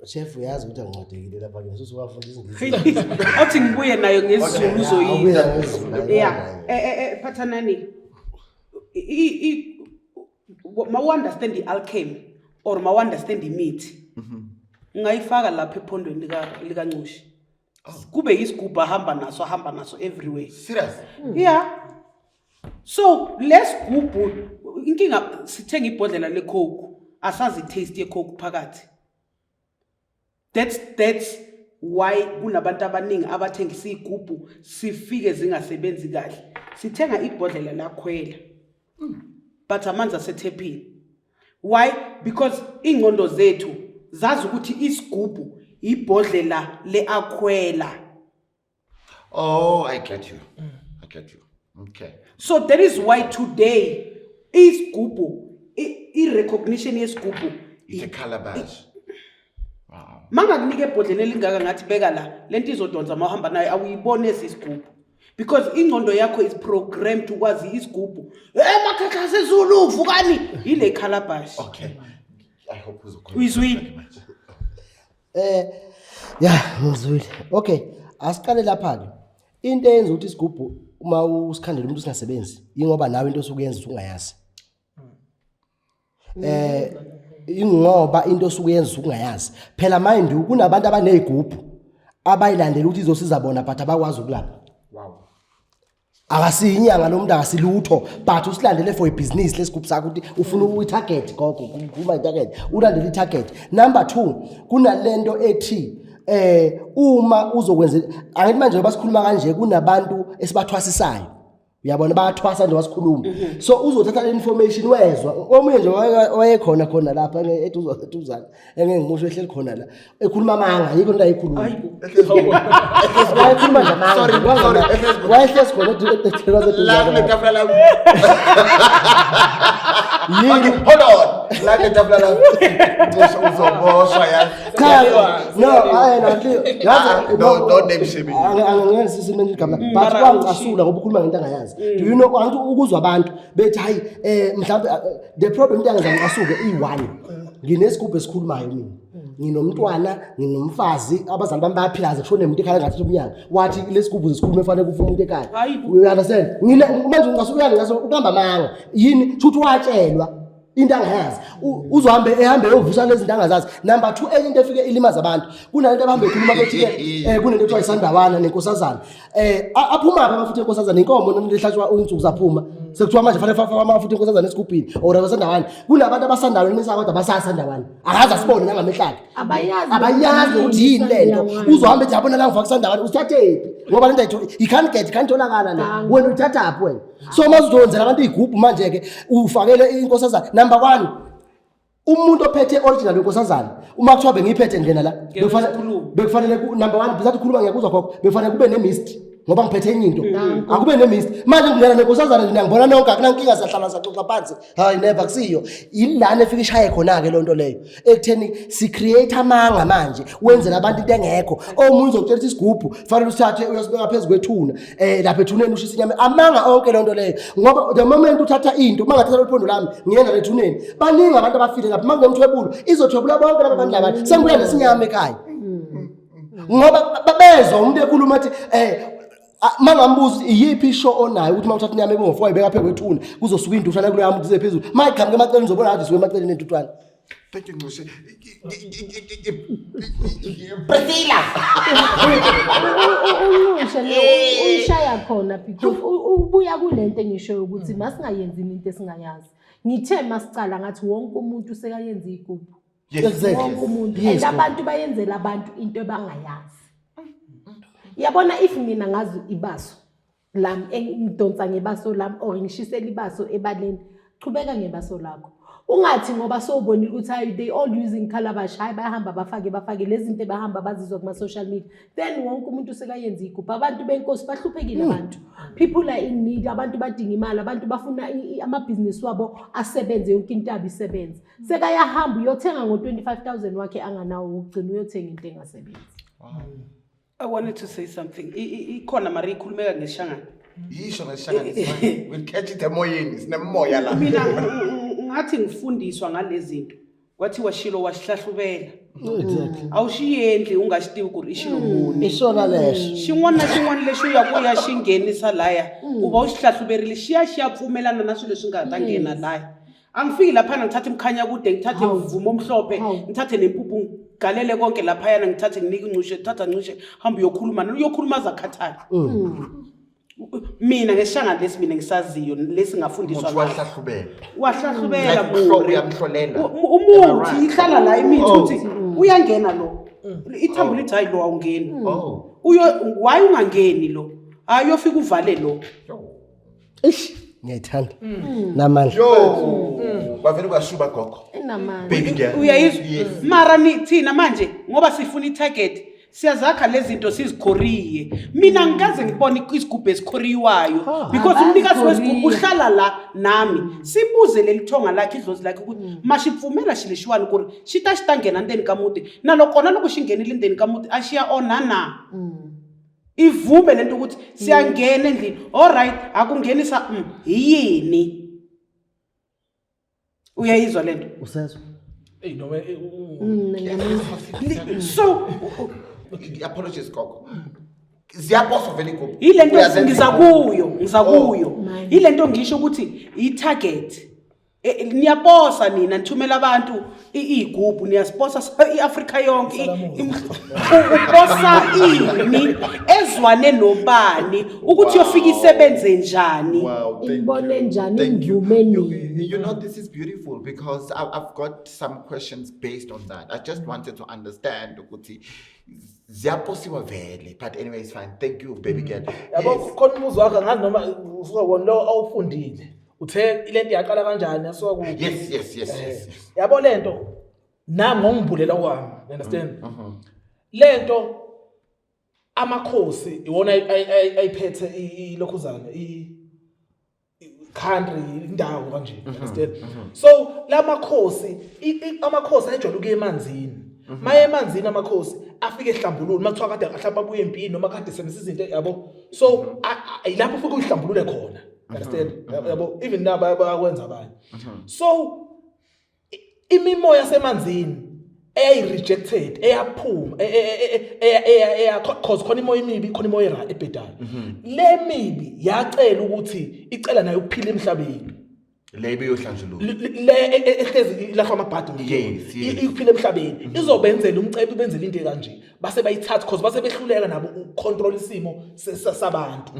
Chef uyazi ukuthi angincedekile lapha ke ngisuthi wafundisa ngizizwe. Athi ngibuye nayo ngesiZulu uzoyizwa. Yeah. Pathanani. Ma understand the alchemy or ma understand the meat. Ngayifaka lapha ephondweni lika Ncushi. Kube isigubhu hamba naso everywhere. Serious? Yeah. So let's gubhu inkinga sithenga ibhodlela le Coke asazi taste ye Coke phakathi. That's why kunabantu abaningi abathengisa igubhu sifike zingasebenzi kahle. Sithenga ibhodlela la Khwela. But amanzi asethephini. Why? Because ingqondo zethu zazi ukuthi isigubhu ibhodlela le Akhwela. Oh, I get you. Okay. So that is why today isigubhu i-recognition yesigubhu It's a calabash. Wow. Mangakunike ibhodlela elingaka ngathi beka la lento izodonsa mahamba nayo awuyibone isigubhu. Because ingqondo yakho is programmed ukwazi isigubhu. Emakhakha sezulu uvukani ile calabash. Okay. I hope Uyizwile? ngizwile. Okay, asiqale lapha ke. Into eyenza ukuthi isigubhu uma usikhandela umuntu singasebenzi, ingoba nawe into osukuyenza ungayazi. Ingoba into osukuyenza ungayazi. Phela manje kunabantu abanezigubhu abayilandela ukuthi izosiza bona but abakwazi ukulapha. Wow. Akasiyinyanga lomuntu akasilutho but usilandele for ibusiness lesigubhu sakho ukuthi ufuna uyitarget gogo kuma itarget ulandele itarget. Number 2 kunalento ethi uma uzokwenza angithi manje basikhuluma kanje kunabantu esibathwasisayo uyabona bayathwasa nje wasikhuluma so uzothatha information wezwa omunye nje wayekhona lapha eduzana engengimusho ehleli khona la ekhuluma amanga yiko into ayikhuluma wayekhuluma nje amanga Sorry. wayehlezi khona eduzana Hold on. Like the tafla no, don't name shaming. But kwangicasula ngoba ukhuluma ngento angayazi. Do you know angithi ukuzwa abantu bethi hayi mhlawumbe the problem into angizangicasuke i1 nginesigubhu esikhulumayo mina. Nginomntwana, nginomfazi, abazali bami bayaphila ze kushone umuntu ekhaya ngathi umnyaka. Wathi lesigubhu zisikhulume efanele kufa umuntu ekhaya. You understand? Manje ngicasuka uyangaso ukamba amanga. Yini? Futhi watshelwa. into angayazi uzohambe ehambe yovusa lezi zinto angazazi. Number 2 enye into efike ilimaza abantu kunalento abahambe ekhuluma bethi ke kunento ethiwa isandawana nenkosazana aphuma apha amafuthi enkosazana inkomo nento ehlashwa insuku zaphuma sekuthiwa manje fanele fafa amafuthi enkosazana esigubhini or abasandawana kunabantu abasandawana nisa kodwa basasandawana akaza sibone nangamehlaka abayazi ukuthi yini lento uzohambe ethi yabona la ngifaka isandawana usithathephi ngoba lento ayithola can't tholakala la wena uthatha apho wena. So mazudonzela abantu igroup manje ke ufakele inkosazana. Number 1 umuntu ophethe original wenkosazana uma kuthiwa bengiphethe ngena la bekufanele number 1 bizathi khuluma ngiyakuzwa khokho befanele kube nemist ngoba ngiphethe enye into akube nemist manje ngingena nenkosazana ngiyangibona nonke akunankinga sahlala saxoxa phansi hayi never kusiyo ilana efika ishaye khona ke lonto leyo ekutheni si create amanga manje wenzela abantu into engekho omunye uzokutshela isigubhu fanele usithathe uyasibeka phezulu kwethuna lapha ethuneni ushisa inyama amanga onke lonto leyo ngoba the moment uthatha into mangathatha lophondo lami ngiyena lethuneni baningi abantu abafile lapha mangomthwebulo izothwebula bonke laba bantu laba sengibuya nesinyama ekhaya ngoba babezwa umuntu ekhuluma athi mangambuza iyiphi isho onayo ukuthi mawuthatha inyama ebomvu wayibeka phe kwethuna kuzosuka indushana kulo yami kuze phezulu mayiqhamuke emaceleni uzobona ngathi suke emaceleni entutwana. Thank you Nqushe. Priscilla. Uyishaya khona because ubuya kulento engisho ukuthi masingayenzi into esingayazi. Ngithe masicala ngathi wonke umuntu sekayenza igubhu. Wonke umuntu abantu bayenzela abantu into ebangayazi. Yabona if mina ngazi ibaso lami engidonsa ngebaso lami or ngishisela ibaso ebaleni chubeka ngebaso lakho ungathi ngoba sobonile ukuthi hayi they all using calabash hayi bayahamba bafake lezi zinto bahamba bazizwa kuma social media then wonke umuntu sekayenza igubhu abantu benkosi bahluphekile abantu people are in need abantu badinga imali abantu bafuna ama-business wabo asebenze yonke into yabo isebenze sekayahamba uyothenga ngo-25,000 wakhe anganawo ukugcina uyothenga into engasebenzi. I wanted to say something. Ikhona Marie ikhulumeka ngesishangane. Yisho ngesishangane sifanye. We'll catch it emoyeni sinemoya la. Mina ngathi ngifundiswa ngalezi zinto. Wathi washilo wasihlahlubela. Exactly. Awushiyendli ungashitiwi ku ishilo muni. Ishona lesho. Xin'wana lexi uya xinghenisa laya. Uba usihlahluberile xiya pfumelana na swilo leswi nga ta nghena laya. Angifiki lapha ngithatha imkhanya kude ngithathe uvumo omhlophe ngithathe nempuphu galele konke lapha yana ngithathe nginike Nqushe thatha Nqushe hamba uyokhuluma zakhathana. Mina ngesishangane lesi mina ngisaziyo lesi ngafundiswa wahlahlubela uyamhlolela umuthi ihlala la imithi uthi uyangena lo ithambo lithi hayi lo awungeni why ungangeni lo ayofika uvale lo ngiyayithanda namandla bavele kwashuba gogo baby girl uyayizwa mara thina manje ngoba sifuna itarget siyazakha lezi zinto sizikhoriye mina ngikaze ngibone isigubhu esikhoriwayo because umnikazi wesigubhu uhlala la nami sibuze lelithonga lakhe idlozi lakhe ukuthi mashipfumela xilexuwani ku ri xi ta ngena ndzeni ka muti na loko xi nghenile ndzeni ka muti a xi ya onhana ivume lento ukuthi siyangena endlini alright akungenisa hi yini uyayizwa lento usezwa so apologies gogo ziyaposa vele gogo ilento ngiza kuyo ilento ngisho ukuthi i-target niyaposa nina nithumela abantu igubhu niyasiposa iAfrika yonke uposa ini ezwane nobani ukuthi yofika isebenze njani ibone njani imvumeni. You know, this is beautiful because I've got some questions based on that. I just wanted to understand ukuthi ziyaposiwa vele, but anyway it's fine. Thank you baby girl. Yabo khona umuzo wakhe ngazi noma usuka wona lo awufundile uthe ilento yaqala kanjani yasuka ku Yes. Yabo lento nami ngombulela kwami understand lento amakhosi iwona ayiphethe ilokhuzana country indawo kanje understand so lamakhosi amakhosi ayejwayele ukuya emanzini maye emanzini amakhosi afike ehlambulule makuthiwa kade ahlamba abuye empini noma kade senza izinto yabo so ilapho ufike uyihlambulule khona understand yabo even naba bayakwenza abanye so imimoya yasemanzini rejected eyaphuma cause khona imoya imibi khona imoya ebhedayo le mibi yacela ukuthi icela nayo ukuphila emhlabeni Lebe yohlanjululo. le ehlezi ilahlwa amabhadi Yes, yes. iphile emhlabeni izobenzela umcebo ibenzela into kanje base bayithatha because base behluleka nabo ucontrol isimo sabantu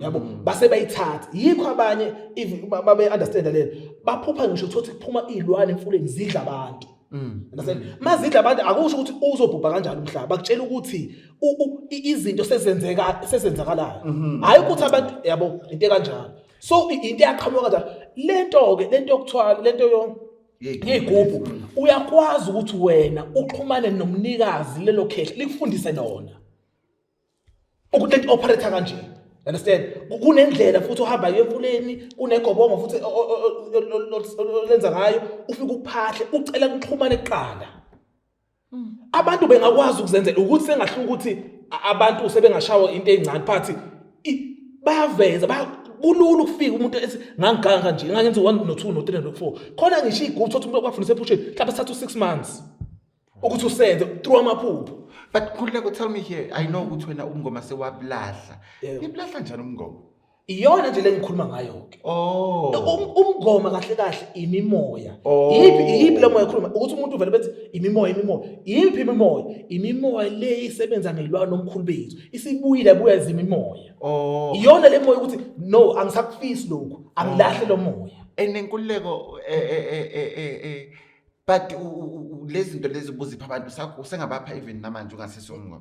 yabo base bayithatha yikho abanye babe understand lelo baphupha ngisho ukuthi kuphuma izilwane emfuleni zidla abantu understand mazidla abantu akusho ukuthi uzobhubha kanjalo umhlaba bakutshela ukuthi izinto sezenzakalayo hayi ukuthi abantu yabo into kanjalo so into yaqhamuka kanjalo lento yokuthiwa lento yegubhu uyakwazi ukuthi wena uxhumane nomnikazi lelo khehle likufundise lona ukuthi lento operator kanje understand kunendlela futhi uhamba emfuleni kunegobongo futhi lenza ngayo ufika uphahle ucela ukuxhumana eqala abantu bengakwazi ukuzenzela ukuthi sengahluka ukuthi abantu sebengashawa into ezincane phathi bayaveza kulula ukufika umuntu ngangiganga nje ngangenza 1 no 2 no 3 no 4 khona ngisho igroup thothi umuntu okwafundisa epusheni mhlawumbe sathu 6 months ukuthi usenze through amaphupho. But Khuleko, tell me here, I know ukuthi wena umngoma sewablahla. Iblahla njani umngoma? Iyona nje lengikhuluma ngayo ke. Umngoma kahle imimoya. Yiphi le moya ekhuluma ukuthi umuntu uvele bethi imimoya. Yiphi imimoya? Imimoya le isebenza ngelwana nomkhulu bethu. Isibuyile buya izimimoya. Iyona le moya ukuthi no angisakufisi lokho. Angilahle lo moya. Enenkululeko but lezi zinto lezi ubuzipha abantu sakho sengabapha even namanje ungasisi umngoma.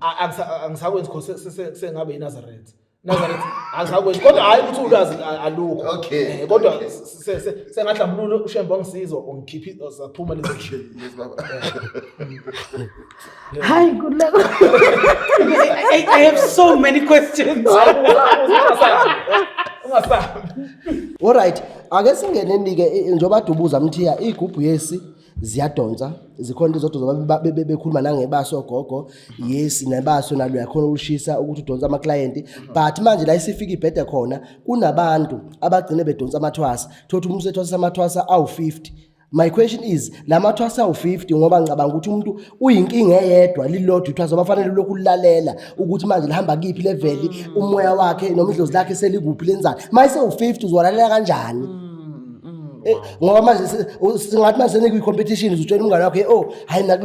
Angisakwenzi because sengabe iNazareth. Angisakwenzi kodwa hayi ukuthi ulwazi alukho. Okay. Kodwa sengahlambululo ushemba ngisizo ungikhiphi saphuma lezi. Yes baba. Hayi Khuleko. I have so many questions. Alright, ake singene nike njoba dubuza mthiya igubhu yesi ziyadonsa zikhona izodwa zoba bekhuluma nangebaso gogo yes nebaso nalo yakhona ukushisa ukuthi udonsa ama client but manje la isifika ibhede khona kunabantu abagcine bedonsa amathwasa thothi umuntu sethwasa amathwasa awu50. My question is la mathwasa awu50 ngoba ngicabanga ukuthi umuntu uyinkinga eyedwa lilodwa ithwasa bafanele lokulalela ukuthi manje lihamba kiphi level umoya wakhe nomdlozi lakhe selikuphi lenzani mayise u50 uzwalalela kanjani. Ngoba manje singathi manje senekwi competition uzutshela umngane wakho hayi mina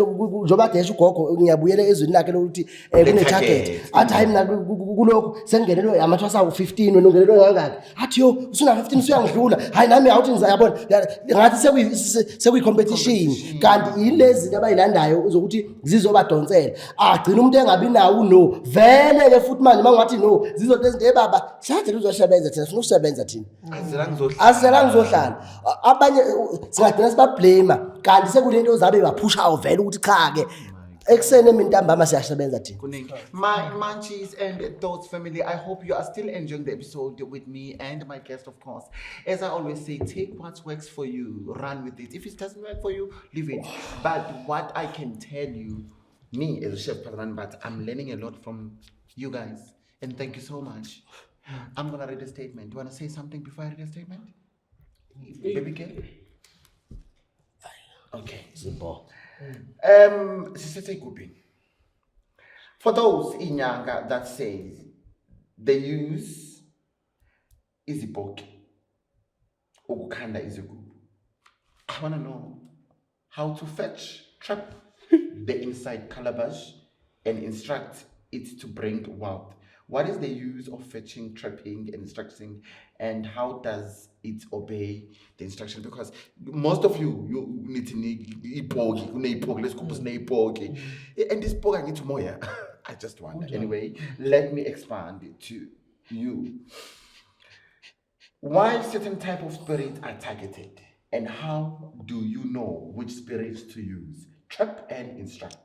njoba desha ugogo ngiyabuyela ezweni lakhe lokuthi kune target athi hayi mina kuloko sengenelwe amathwasa awu15 wena ungenelwe ngangaki athi yo usuna 15 usuyangidlula hayi nami awuthi ngizayabona ngathi sekwi competition kanti yilezi abayilandayo uzokuthi zizobadonsela agcina umuntu engabi nawo no vele ke futhi manje mangathi no zizothi baba shathi uzosebenza thina sifuna ukusebenza thina azela ngizohlala abanye singadina sibablame kanti sekulento zabe baphusha vele ukuthi cha ke eksene imintambama siyasebenza thina. My Munchies and Thoughts family, I hope you are still enjoying the episode with me and my guest, of course. As I always say, take what works for you, run with it. If it doesn't work for you, leave it. But what I can tell you, me as a chef, but I'm learning a lot from you guys, and thank you so much. I'm gonna read a statement. Do you wanna say something before I read a statement? Baby girl? Okay. Simple. For those in Yanga that says they use izipoki ukukanda izigubhu, I want to know how to fetch, trap the inside calabash and instruct it to bring wealth. What is the use of fetching, trapping, and instructing, and how does it obey the instruction? Because most of you need to let's go and this poke I need to moya. I just wonder. Anyway, let me expand it to you. Why certain type of spirits are targeted, and how do you know which spirits to use, trap and instruct?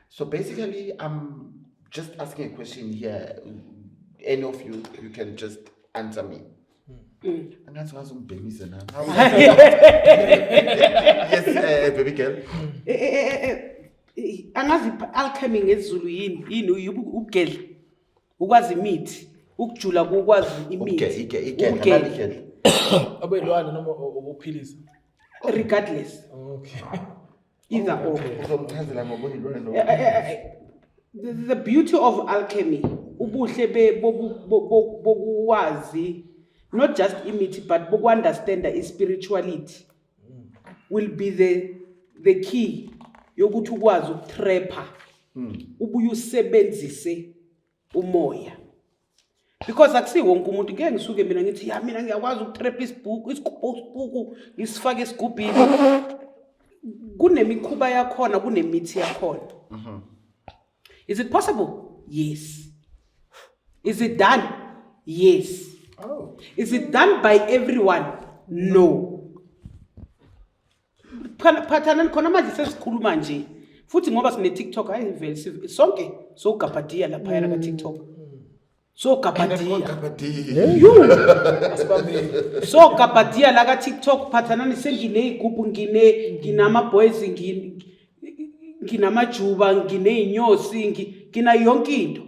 So basically, I'm just asking a question here. Any of you can just answer me. And that's why I'm baby now. Yes, baby girl. Angazi alchemy ngesiZulu yini ubugeli ukwazi imithi ukujula kokwazi imithi Ugel. Abelwana noma ukuphilisa. Regardless. Okay. Either or. Uzomchazela ngobunilwane The beauty of alchemy ubuhle bokuwazi not just imithi but understand the spirituality will be the key yokuthi ukwazi ukutrapper ubuye usebenzise umoya. Because akusi wonke umuntu ngeke ngisuke mina ngithi ya mina ngiyakwazi ukutrap isibhuku ngisifake esigubhini. Kunemikhuba yakhona kunemithi yakhona. Is it possible? Yes. Is it done? Yes. Oh. Is it done by everyone? No. Phathana khona manje sesikhuluma nje. Futhi ngoba sine TikTok hayi vele sonke so gabadia lapha yana ka TikTok. So gabadia. So gabadia la ka TikTok phathana nisengine igubhu nginama boys nginamajuba ngineinyosi ngina yonke into.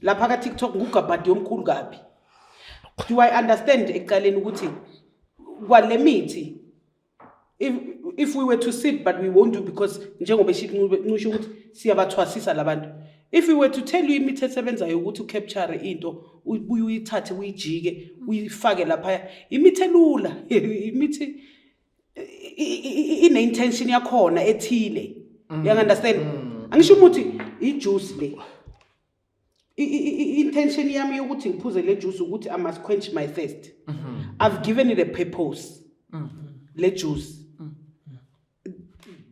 Lapha ka TikTok ngugabadi omkhulu kabi. Do I understand eqaleni ukuthi kwale mithi if we were to sit but we won't do because njengoba ngisho ukuthi siyabathwasisa labantu. If we were to tell you imithi esebenzayo ukuthi ucapture into ubuye uyithathe uyijike uyifake lapha imithi elula imithi ine intention yakhona ethile. You understand? Angisho ukuthi ijuice le intention yami yokuthi ngiphuze le juice ukuthi I must quench my thirst. I've given it a purpose. Le juice.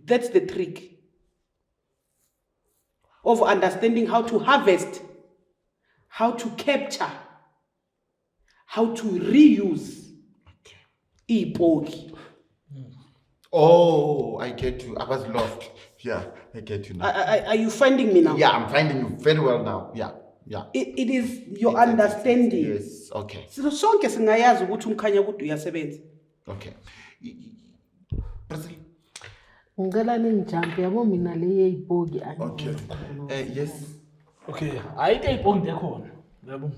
That's the trick of understanding how to harvest, how to capture, how to reuse ipoki. Oh, I get you. I was lost. Yeah, I get you now. Are you finding me now? Yeah, I'm finding you very well now. Yeah. It is your understanding. Yes, okay. So sonke singayazi ukuthi umkhanya kudu uyasebenza. Okay. Brazil. Ngicela ningijampe yabo mina le yeyibhoki Okay. Yes. Okay, ayike ibhongi ekhona. Yabo.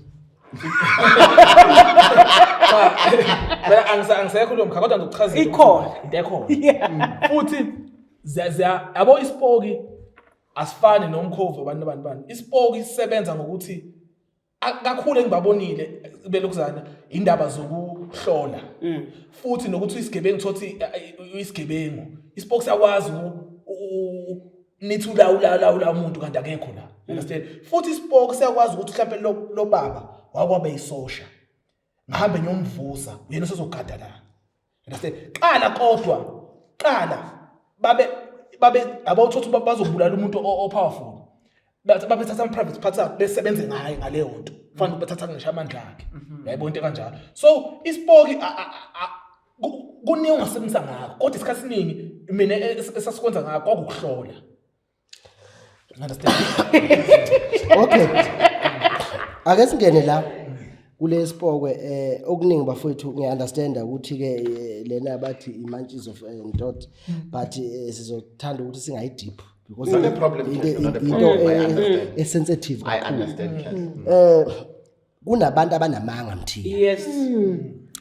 Mina angisekho lo mkhakha kodwa ngizokuchazela. Ikhona. Into ekhona. Futhi yabo isipoki asifani nomkhovu abantu. Isipoki sisebenza ngokuthi kakhulu engibabonile belokuzana indaba zokuhlola. Futhi nokuthi isigebengu thothi isigebengu. Isipoki siyakwazi nithi ulawula umuntu kanti akekho la. Understand? Futhi isipoki siyakwazi ukuthi mhlawumbe lo baba wakwabe isosha. Ngihambe ngiyomvusa uyena usezogada la. Understand? Qala babe abawuthothi bazobulala umuntu powerful. Babe thatha private parts besebenze ngaye ngaleyo nto. Kufanele bethatha ngisho amandla akhe. Yayibona into kanjalo. So isipoki kuningi ungasebenzisa ngakho kodwa isikhathi siningi mina esasikwenza ngakho kwakuhlola. Understand? Okay. Ake singene la kule sipokwe okuningi bafowethu ngiunderstand ukuthi ke lena bathi imanches of dot but sizothanda ukuthi singayi deep because not a problem. Into sensitive. I understand. Kunabantu abanamanga mthini. Yes.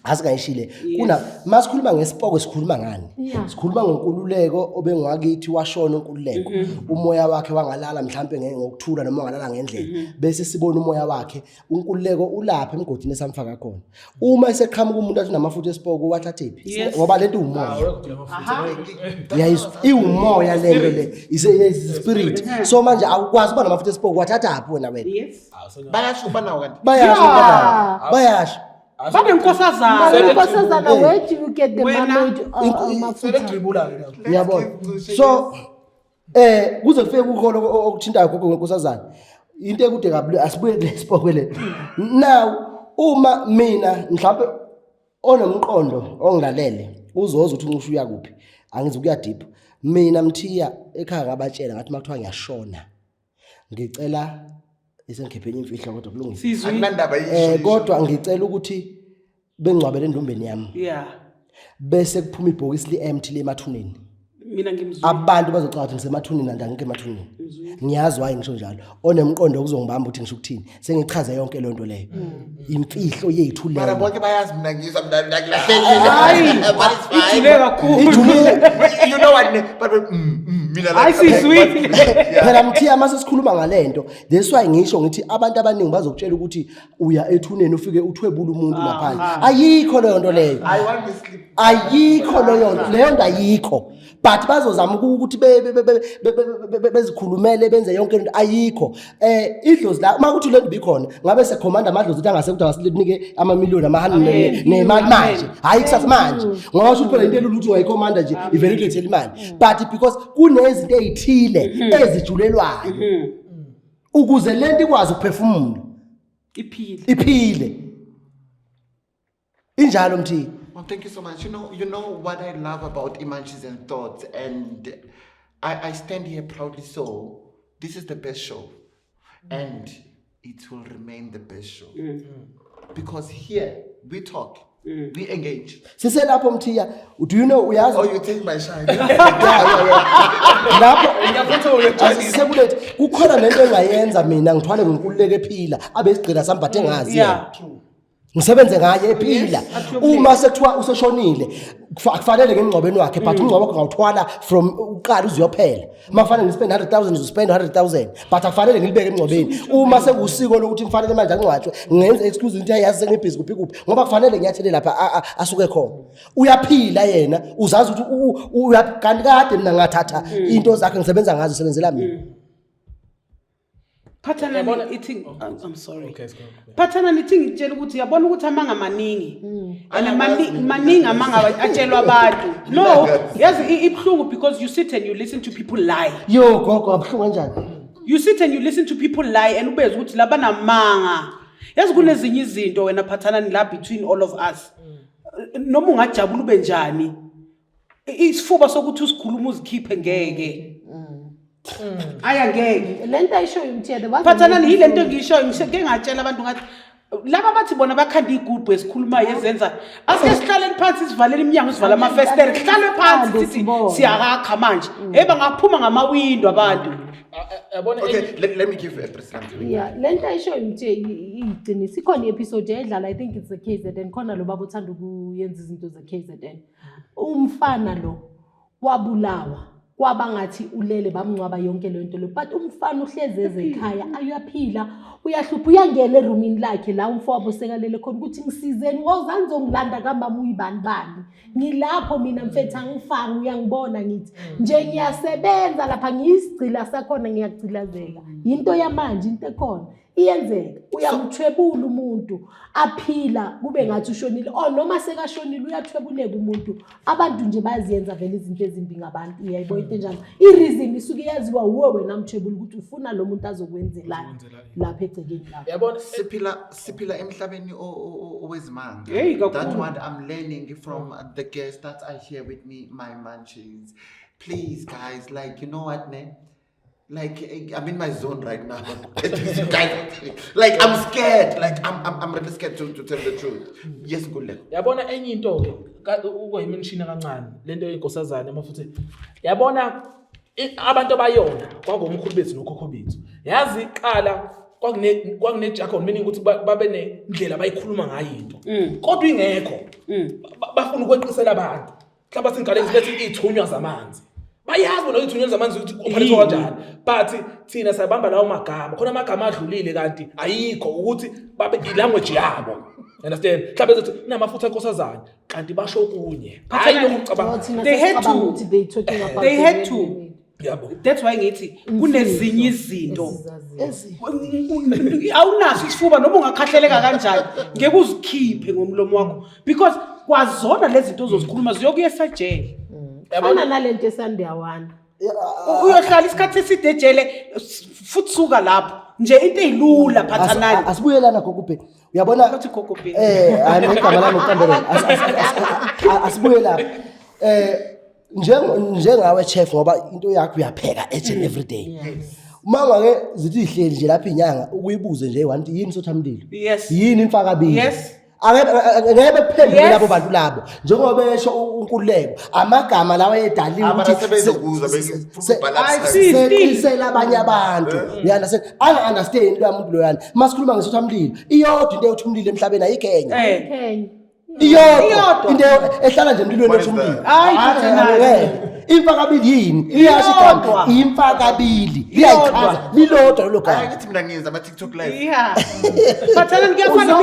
Asingayishile kuna masikhuluma ngesipoko sikhuluma ngani sikhuluma ngenkululeko obengwakithi washona unkululeko umoya wakhe wangalala mhlambe ngokuthula noma wangalala ngendlela bese sibona umoya wakhe unkululeko ulapha emgodini esamfaka khona uma eseqhamuka umuntu athi namafutha esipoko wathathephi ngoba lento umoya yayizwa iumoya lento le is spirit so manje awukwazi ukuba namafutha esipoko wathathaphi wena Yes. Bayasho banawo kanti. bayasho Babe Nkosazana where do you get the knowledge of Selektribula ke. Yabona so kuze kufike ukholo okuthintayo gogo ngenkosazana into ekude kabi asibuye lesipokwe le now uma mina mhlawumbe onomqondo ongilalele uzoza uthi ngisho uya kuphi angizukuya deep mina mthiya ekhaya ngabatshela ngathi makuthiwa ngiyashona ngicela isengikhephenye imfihlo kodwa kulungile Akunandaba yisho. kodwa ngicela ukuthi bengcwabele endombeni yami Yeah. bese kuphuma ibhokisi li empty lemathuneni mina ngimzwile. abantu bazocabanga ngisemathunini nanda ngike emathunini ngiyazi why ngisho njalo onemqondo okuzongibamba ukuthi ngisho ukuthini sengichaza yonke le nto leyo imfihlo yethu Mara leyo bonke bayazi mina ngizwa mina Hayi, but it's fine. ijule kakhulu. You know what? But mina Hayi siswile. phela mthiya mase sikhuluma ngalento that's why ngisho ngithi abantu abaningi bazokutshela ukuthi uya ethuneni ufike uthwebula umuntu laphandle ayikho leyo nto leyo I want to sleep. ayikho leyo nto ayikho but bazozama ukuthi bezikhulumele benze yonke into ayikho idlozi la makuthi le nto bikhona ngabe sekhomanda amadlozi ukuthi angase ukuthi angasinike ama-million ama-100 nemali manje hayi kusasa manje ngoba usho phela into elula ukuthi wayikhomanda nje ivele kulethela imali but because kunezinto ezithile ezijulelwayo ukuze le nto ikwazi ukuphefumula iphile injalo mthi. Well, thank you so much. You know what I love about Images and Thoughts, and I stand here proudly. So this is the best show, and it will remain the best show because here we talk, we engage. Siselapho mthiya, do you know uyazi? Oh, you take my shine. Lapho sekulethi kukhona lento engayenza mina ngithwale ngikululeke ephila abesigcina sambathe ngazi yena. Ngisebenze ngaye ephila uma sekuthiwa useshonile kufanele ngengcobeni wakhe but umngcwabo wakhe ngawuthwala from uqala uziyophela mafanele ngispend 100,000 uspend 100,000 but akufanele ngilibeke emngcwabeni uma sekusiko lokuthi kufanele manje angcwatshwe ngenze excuse ukuthi ayazi sengibhizi kuphi ngoba kufanele ngiyathele lapha asuke khona uyaphila yena uzazi ukuthi kanti kade mina ngathatha into zakhe ngisebenza ngazo sebenzela mina. Patana eating I'm sorry. Okay, Patana eating itshela ukuthi yabona ukuthi amanga maningi. And maningi amanga atshelwa abantu. No, yazi ibhlungu because you sit and you listen to people lie. Yo gogo abhlungu kanjani? You sit and you listen to people lie and ubeze ukuthi laba namanga. Yazi kunezinye izinto wena Patana la between all of us. Noma ungajabula ube njani. Isifuba sokuthi usikhuluma uzikhiphe ngeke. Ayangeke lento ayisho umthetho Patana yile nto ngisho ngike ngatshela abantu ngathi laba bathi bona bakhanda igubhu esikhuluma yezenza asike sihlale phansi sivalele iminyango sivala amafesteri sihlale phansi sithi siyakakha manje bangaphuma ngamawindo abantu yabona Okay, let me give you a present. yeah lento ayisho umthetho igcini sikhona episode edlala I think it's the KZN khona lo baba uthanda ukuyenza izinto ze KZN umfana lo wabulawa kwabangathi ulele bamncwaba yonke lento lo but umfana uhleze ezekhaya ayaphila uyahlupha uyangena eroomini lakhe la umfowabo sekalele khona ukuthi ngisizeni wozanzo ngilanda kamama uyibani bani ngilapho mina mfethu angifanga uyangibona ngithi nje ngiyasebenza lapha ngiyisigcila sakhona ngiyagcilazeka into yamanje into ekhona iyenzeka uyamthwebula umuntu aphila kube ngathi ushonile noma sekashonile uyathwebuleka umuntu abantu nje baziyenza vele izinto ezimbi ngabantu uyayibona into enjalo ireason isuke yaziwa wena mthwebula ukuthi ufuna lo muntu azokwenzelana lapha egcekeni lapha yabona siphila emhlabeni owezimanga. Hey, That's what I'm learning from the guests that are here with me, my munchies. Please guys, like you know what ne? Like I'm in my zone right now. Like I'm scared. Like I'm really scared to tell the truth. Yes, good luck. yabona enye into ke ukuyimishina kancane lento yenkosazana amafuthi yabona abantu abayona kwangomkhulu bethu nokhokho bethu yazi iqala kwakune jargon meaning ukuthi babe nendlela abayikhuluma ngayo into kodwa ingekho bafuna ukweqisela abantu mhlawumbe singale ngisethi ithunywa zamanzi bayazi bona ithunywa zamanzi ukuthi kuphathwa kanjani but thina sayabamba lawo magama khona amagama adlulile kanti ayikho ukuthi babe ilanguage yabo understand mhlawumbe ukuthi namafutha enkosazana kanti basho kunye hayi lokucabanga they had to yabo that's why ngithi kunezinye izinto awunaso isifuba noma ungakhahleleka kanjani ngeke uzikhiphe ngomlomo wakho because kwazona lezi zinto ozozikhuluma ziyokuya esajele yabona nalento esandiyawana uyohlala isikhathi eside ejele futhi suka lapho nje into ezilula Phathanani asibuyelana gogubhe uyabona ukuthi gogobhe hayi igama lami uqambele asibuye lapha njengawe chef ngoba into yakho uyapheka each and every day uma ngake zithi ihleli nje lapha inyanga ukuyibuze nje one yini sothamlilo yes yini imfaka bili yes ngeke bephendule labo bantu labo njengoba besho uNkululeko amagama lawa edaliwe seqisela abanye abantu uyana understand lo muntu loyana masikhuluma ngesotha umlilo iyodwa into yokuthi umlilo emhlabeni ayikenya iyodwa into ehlala nje emlilweni ethi umlilo imfakabili yini iyashikama imfakabili liyayichaza lilodwa lo gama ngithi mina ngiyenza ama TikTok live Phathana ngiyafana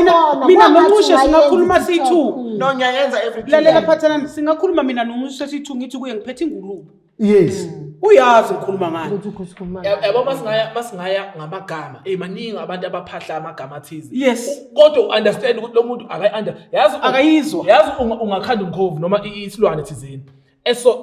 mina nomushe singakhuluma si2 no ngiyayenza every day lalela phathana singakhuluma mina nomushe si2 ngithi kuye ngiphethe ingulube yes uyazi ngikhuluma ngani yabo masingaya ngamagama maningi abantu abaphahla amagama athize yes kodwa understand ukuthi lo muntu akayizwa yazi ungakhanda umkhovu noma isilwane thizeni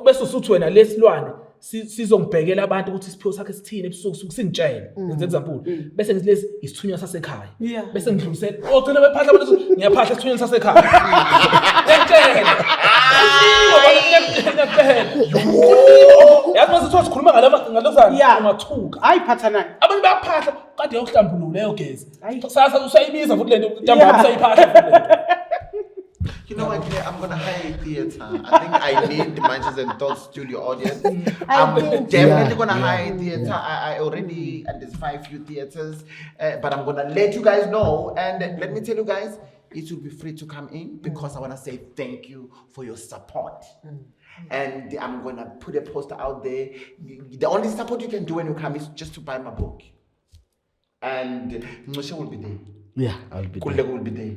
bese usuthi wena lesilwane sizongibhekela abantu ukuthi isiphiwo sakhe sithini ebusuku singitshela ngenze example bese ngithi lesi isithunywa sasekhaya bese ngidlulisela ogcina bephahla abantu ngiyaphahla isithunywa sasekhaya yazi mase thothi sikhuluma ngalokuzana ungathuka hayi phathana abantu bayaphahla kade yokuhlambulula leyo gezi sasa usayibiza futhi lento ntambama usayiphahla futhi lento. You know what? I'm gonna hire a theater. I think I need the Manchester and Thoughts studio audience. I'm definitely gonna hire a theater. I already identify a few theaters, but I'm gonna let you guys know. And let me tell you guys, it will be free to come in because I wanna say thank you for your support. And I'm gonna put a poster out there. The only support you can do when you come is just to buy my book. And Moshe will be there. Yeah, I'll be there. Kulego will be there.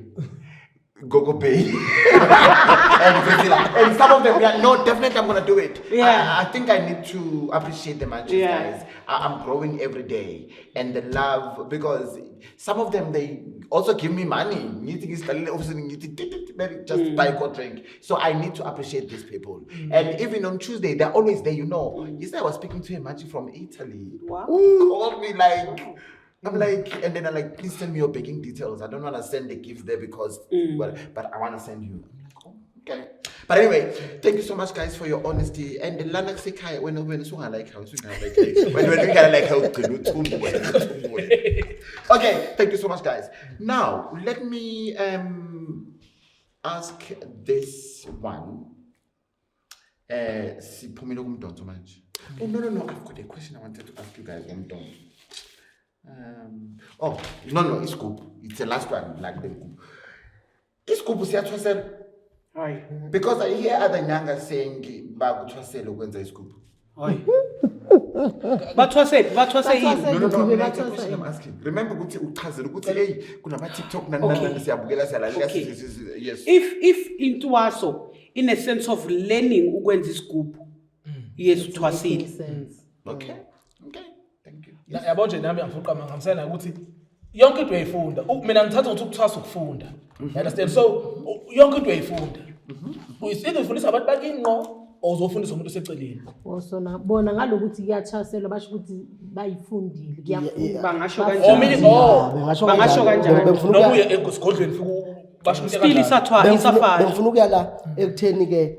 Gogo Bay and Priscilla. And some of them, no, definitely I'm gonna do it. Yeah. I think I need to appreciate the Manchester guys. I'm growing every day, and the love, because some of them they also give me money. Just buy a drink. So I need to appreciate these people. And even on Tuesday, they're always there. You know, yesterday I was speaking to a Machi from Italy. Wow. Called me like. I'm like, and then I'm like, please send me your baking details. I don't want to send the gift there because, but I want to send you. I'm like, oh, okay. But anyway, thank you so much, guys, for your honesty. And the Lana Sekai, when it's like how, when we gotta like how, okay, thank you so much, guys. Now, let me ask this one. Oh, no, I've got a question I wanted to ask you guys. No, it's cool. It's the last one, like them. It's cool, because I hear other Nyanga saying, "Bagu twasele ukwenza iscoop." But was it? No. That's a question I'm asking. Remember, ukuthi hey, kuna ma TikTok na siyabukela siyalalela. Yes. If into Waso, in a sense of learning ukwenza iscoop, yes, twasile. Okay. Thank you. Yabo nje nami ngifuqa ngamsana ukuthi yonke into uyayifunda. Mina ngithatha ukuthi ukuthwasa ukufunda. You understand? So yonke into uyayifunda. Uyisize ufundisa abantu bakinqo ozofundisa umuntu oseceleni. Wosona bona ngalokuthi kuyachaselwa basho ukuthi bayifundile kuyafunda bangasho kanjani. Bangasho kanjani. Noma uye esigodlweni fika basho ukuthi still isathwa isafana. Ngifuna ukuya la ekutheni ke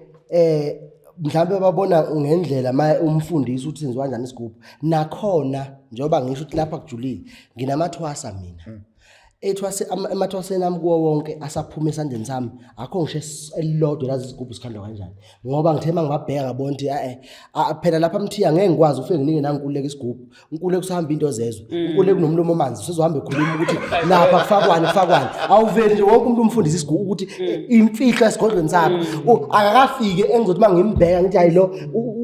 mhlambe babona ngendlela umfundisi uthi senziwa kanjani isigubhu nakhona njengoba ngisho ukuthi lapha kujulile nginamathwasa mina ethwase emathwaseni ami kuwo wonke asaphuma esandleni sami akho ngisho elilodwa lazi isigubhu sikhandwa kanjani ngoba ngithe mangibabheka ngabona ukuthi phela lapha mthiya ngeke ngikwazi ufike nginike nangikuleka isigubhu unkuleka usahamba into zezwe unkuleka nomlomo manzi usezohamba ekhuluma ukuthi lapha kufakwani awuveli nje wonke umuntu umfundisi isigubhu ukuthi imfihlo esigodlweni sakho akakafike engizothi mangimbheka ngithi hayilo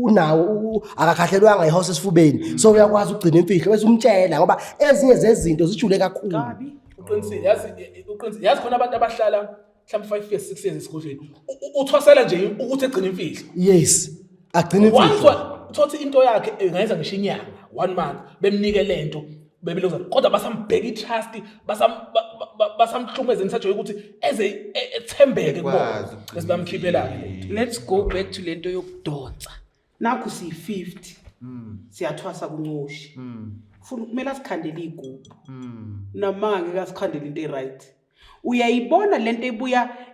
unawo akakhahlelwanga ihouse esifubeni so uyakwazi ukugcina imfihlo bese umtshela ngoba ezinye zezinto zijule kakhulu yazi khona abantu abahlala mhlawumbe 5 years 6 years esigodlweni uthwasela nje ukuthi egcina imfihlo yes agcina imfihlo thothi into yakhe engayenza ngisho inyanga 1 month bemnike lento bebeloza kodwa basambheka itrust basamhlumeze nisajo ukuthi eze ethembeke kubona lesibamkhiphela ke Let's go back to lento yokudonsa nakho si50 siyathwasa kuncoshi ufuna kumele asikhandele igubhu namanga ngeke asikhandele into eright uyayibona lento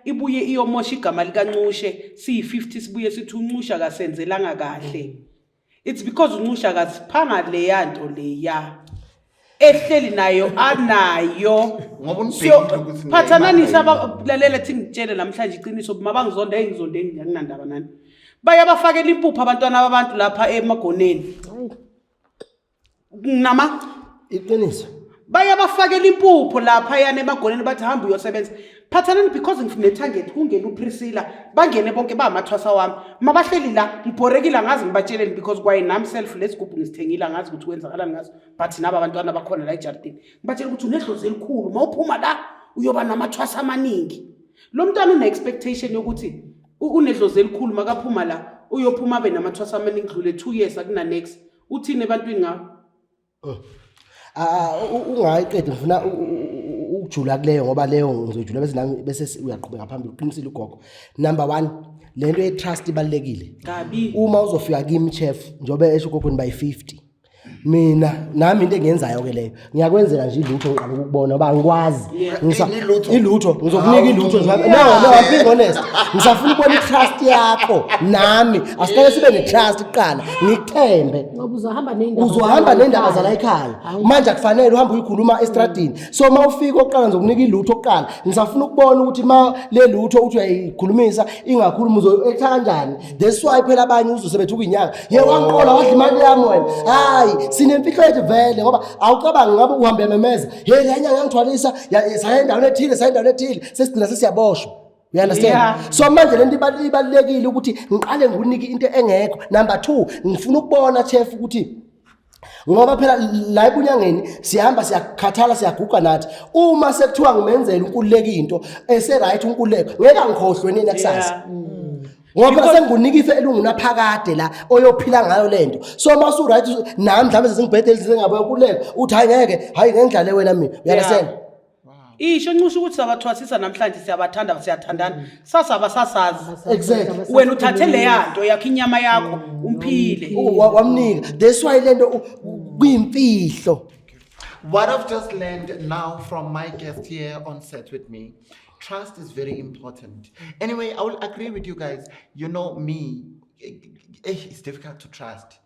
ibuye iyomosha igama likaNcushe si50 sibuye sithi uNcusha kasenzelanga kahle it's because uNcusha kaziphanga le yanto leya ehleli nayo anayo Ngoba unibhekile ukuthi phathanani niyayimanga sabalalela ethi ngitshele namhlanje iqiniso mabangizonda engizondeni ngiyanandaba nani bayabafakela impuphu abantwana babantu lapha emagoneni nama iqiniso bayabafakela impuphu lapha yana emagoneni bathi hamba uyosebenza phathanani because ngifune target kungena uPriscilla bangene bonke bamathwasa wami mabahleli la ngibhorekile ngazi ngibatsheleni because kwaye nami self lesigubhu ngisithengile ngazi ukuthi kwenzakalani ngazi but naba abantwana bakhona la ejardini ngibatshela ukuthi unedlozi elikhulu mawuphuma la uyoba namathwasa amaningi lo mntwana une expectation yokuthi unedlozi elikhulu makaphuma la uyophuma abe namathwasa amaningi dlule 2 years akuna next uthini ebantwini ngabo ungayiqedi ngifuna ukujula kuleyo ngoba leyo ngizojula bese nami bese uyaqhubeka phambili uqinisile ugogo. Number 1 lento ye trust ibalekile. Gabi Uma uzofika kimi chef njobe esho kokweni by 50 mina nami into engiyenzayo ke leyo ngiyakwenzela nje ilutho ngiqala ukubona ngoba ngikwazi ilutho ngizokunika ilutho no I'm being honest ngisafuna ukubona itrust yakho nami asiqale sibe netrust kuqala ngikuthembe ngoba uzohamba nendaba zala ekhaya manje akufanele uhambe uyikhuluma estradini so mawufika oqala ngizokunika ilutho oqala ngisafuna ukubona ukuthi ma le lutho uthi uyayikhulumisa ingakhuluma uzoetha kanjani that's why phela abanye uzosebetha ukuyinyanga wangiqola wadla imali yami wena hayi sinemfihlo yethu vele ngoba awucabangi ngabe uhambe memeza hey lenyanga ngithwalisa sayenda ethile sesigcina sesiyaboshwa you understand so manje lento ibalekile ukuthi ngiqale ngikunike into engekho. Number 2 ngifuna ukubona chef ukuthi ngoba phela la ebunyangeni sihamba siyakhathala siyaguqa nathi uma sekuthiwa ngimenzela unkululeka into ese right unkululeko ngeke angikhohlwe nini kusasa ngoba sengunika ife elungunaphakade la oyophila ngayo lento so masu right nami mhlambe sengibhedele sengabe unkululeko uthi hayi ngengidlale wena mina you understand isho ncisho ukuthi sabathwasisa namhlanje siyabathanda siyathandana sasa abasasazi exactly wena uthathe le yanto yakho inyama yakho umphile wamnika that's why lento kuyimfihlo. What I've just learned now from my guest here on set with me, trust is very important. Anyway, I will agree with you guys. You know me, it's difficult to trust.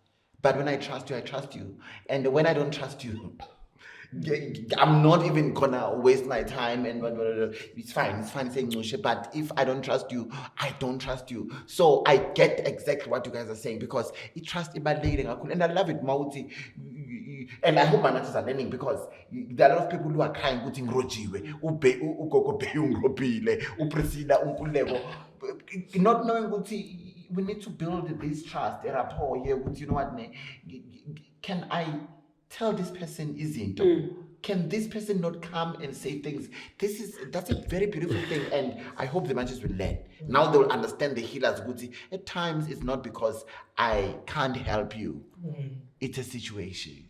But when I trust you. And when I don't trust you, I'm not even gonna waste my time and it's fine saying no shit. But if I don't trust you, I don't trust you. So I get exactly what you guys are saying because it trust and I love it, Mauti. And I hope my answers are learning because there are a lot of people who are crying, putting Rojiwe, Priscilla, not knowing what we need to build this trust, a rapport here with, you know what, can I tell this person isn't? Can this person not come and say things? That's a very beautiful thing, and I hope the matches will learn. Now they will understand the healers. At times, it's not because I can't help you. It's a situation.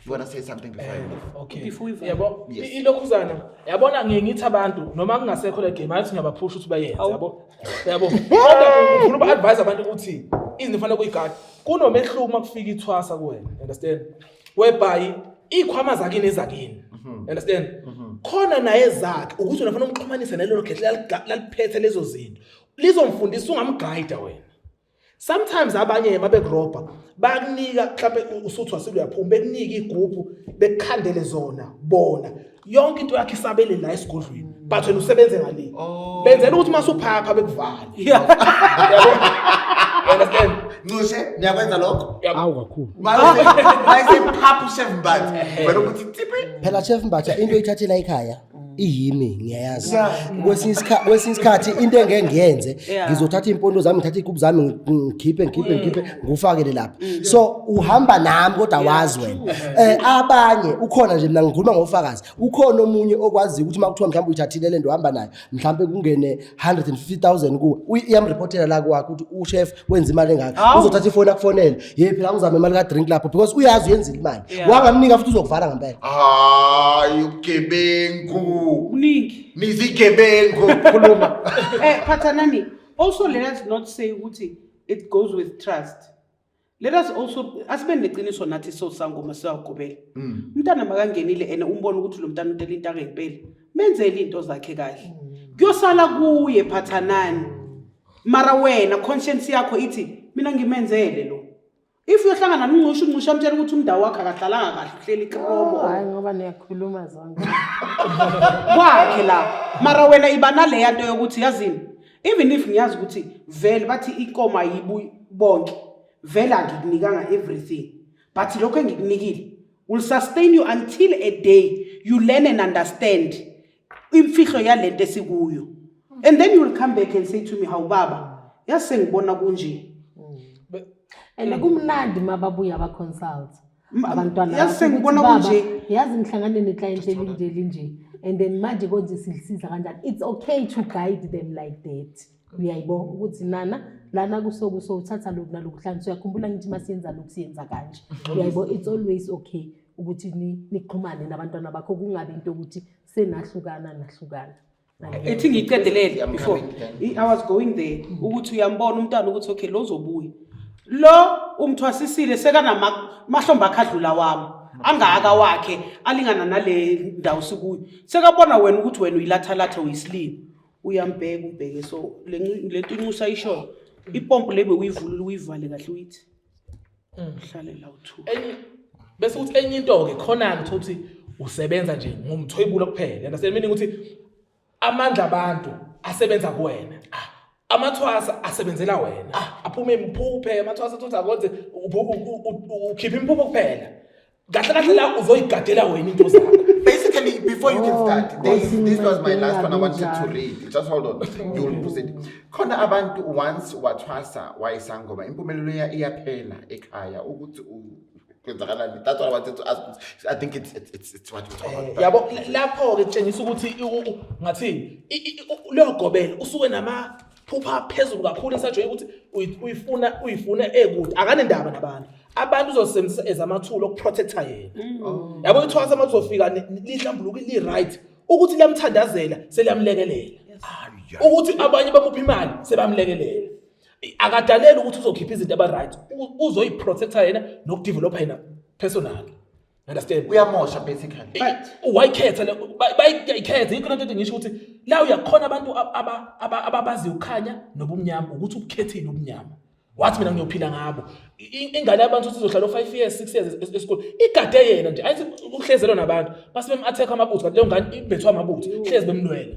You want to say something before I move? Okay. Before we yabo Yes. ilokhuzana yabona ngiyithi abantu noma kungasekho le game athi ngiyabaphusha ukuthi bayenze yabo kodwa ufuna uba-advise abantu ukuthi izinto kufanele kuyigada kunomehluko uma kufika ithwasa kuwena understand whereby ikhwama zakini ezakini understand khona naye zakhe ukuthi unafanele umxhumanise nalelo khehle laliphethe lezo zinto lizomfundisa ungamguide wena. Sometimes abanye mabegroba bakunika mhlawumbe usuthwasile uyaphuma bekunika igubhu bekukhandele zona bona yonke into yakhe isabele la esigodlweni but wena usebenze ngale benzela ukuthi masuphapha bekuvale yabo understand Nushe, niyakwenza lokho? Awu kakhulu Mayise phaphu chef Mbatha. Wena ukuthi tipi? phela chef Mbatha into oyithathela ekhaya iyimi ngiyayazi kwesinye isikhathi into engeke ngiyenze ngizothatha impondo zami ngithatha igubhu zami ngikhiphe ngufakele lapha so uhamba nami kodwa wazi wena abanye ukhona nje mina ngikhuluma ngofakazi ukhona omunye okwazi ukuthi makuthiwa mhlawumbe uyithathile lento uhamba nayo mhlawumbe kungene 150,000 kuwe iyamreportela la kwakho ukuthi uchef wenza imali engaka uzothatha ifoni akufonele phela ngizama imali ka drink lapho because uyazi uyenza imali wangamnika futhi uzokuvala ngempela Hayi ugebengu. uningi Nizigebengu khuluma. Phathanani also let us not say ukuthi it goes with trust. Let us also asibe neqiniso nathi so sangoma siyagobela umntana makangenile ene umbona ukuthi lo mntana utela into angempela menzele into zakhe kahle kuyosala kuye phathanani mara wena conscience yakho ithi mina ngimenzele lo if uyohlangana nonqushu amtshela ukuthi umndawo wakhe akahlalanga kahle uhleli ikrobo hayi ngoba niyakhuluma zonke kwakhe la mara wena ibana le yanto yokuthi yazini even if ngiyazi ukuthi vele bathi ikoma yibu bonke vele angikunikanga everything but lokho engikunikile will sustain you until a day you learn and understand imfihlo yalento esikuyo and then you will come back and say to me hawu baba yasengibona kunje and kumnandi mababuya aba consult abantwana yasengibona kunje yazi ngihlangane neclient elinje and then manje konje silisiza kanjani it's okay to guide them like that uyayibona ukuthi nana lana kusokuso uthatha lokhu naloku hlanzi uyakhumbula ngithi masiyenza lokhu siyenza kanje uyayibona it's always okay ukuthi niqhumane nabantwana bakho kungabe into ukuthi senahlukana ethi ngiqedelele before I was going there ukuthi uyambona umntwana ukuthi okay lo zobuya lo umthwasisile sekana mahlomba akhadlula wami angaka wakhe alingana nale ndawo sikuyo sekabona wena ukuthi wena uyilatha uyislip uyambheka ubheke so lento inxusa isho ipompo lebe uyivulule uyivale kahle uyithi uhlale la uthu bese uthi enye into ke khona ukuthi usebenza nje ngomthwebula kuphela understand meaning ukuthi amandla abantu asebenza kuwena amathwasa asebenzela wena aphume imphuphe amathwasa thothi akonze ukhipha imphupho kuphela kahle la uzoyigadela wena into zakho. Basically, before you can start, this was my last one I wanted to read. Just hold on. You'll proceed. Khona abantu once wathwasa wayisangoma impumelelo iyaphela ekhaya ukuthi kwenzakalani. That's what I wanted to ask. I think it's what we talk about. Yabo lapho ke tshengisa ukuthi ngathi lo gobela usuke nama phupha phezulu kakhulu esajoye ukuthi uyifuna ekude akanendaba nabantu abantu uzosebenzisa ezamathulo okuprotecta yena yabo ithwasa uma uzofika lihlambuluka li right ukuthi liyamthandazela seliyamlekelela ukuthi abanye bamupha imali sebamlekelela akadalela ukuthi uzokhipha izinto aba right uzoyiprotecta yena nokudevelopa yena personally. Understand? Uyamosha basically. Wayikhetha bayikhetha ikho into ngisho ukuthi la uyakhona abantu ababazi ukukhanya nobumnyama ukuthi ukukhethile ubumnyama wathi mina ngiyophila ngabo ingane yabantu sizohlala 5 years 6 years esikole igade yena nje ayithi ukuhlezelo nabantu base bemattack amabutho kanti leyo ngane ibethwa amabutho hlezi bemnwela.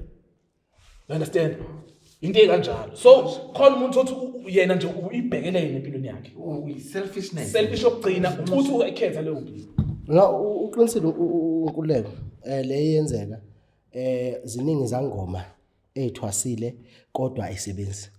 Understand? Into ekanjalo so khona umuntu othi yena nje uyibhekelele empilweni yakhe selfish okugcina ukuthi uyikhetha leyo mpilo. La uqinisile unkululeko le yenzeka ziningi zangoma ezithwasile kodwa ayisebenzi.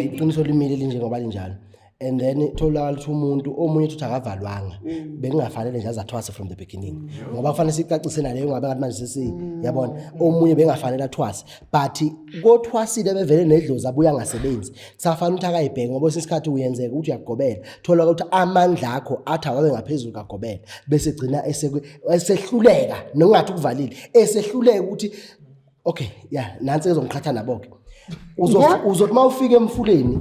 Iqiniso limile linje ngoba linjalo and then tholakala ukuthi umuntu omunye uthi akavalwanga bengafanele nje azathwase from the beginning ngoba kufanele sicacise naleyo ngabe ngathi manje sesi yabona omunye bengafanele athwase but kothwasile bevele nedlozi abuya ngasebenzi kusafanele ukuthi akayibheke ngoba isikhathi uyenzeka ukuthi uyagobela tholakala ukuthi amandla akho athi awabe ngaphezulu kagobela bese gcina esehluleka nokungathi ukuvalile esehluleka ukuthi okay nansi ezongiqhatha nabo ke uzothi mawufika emfuleni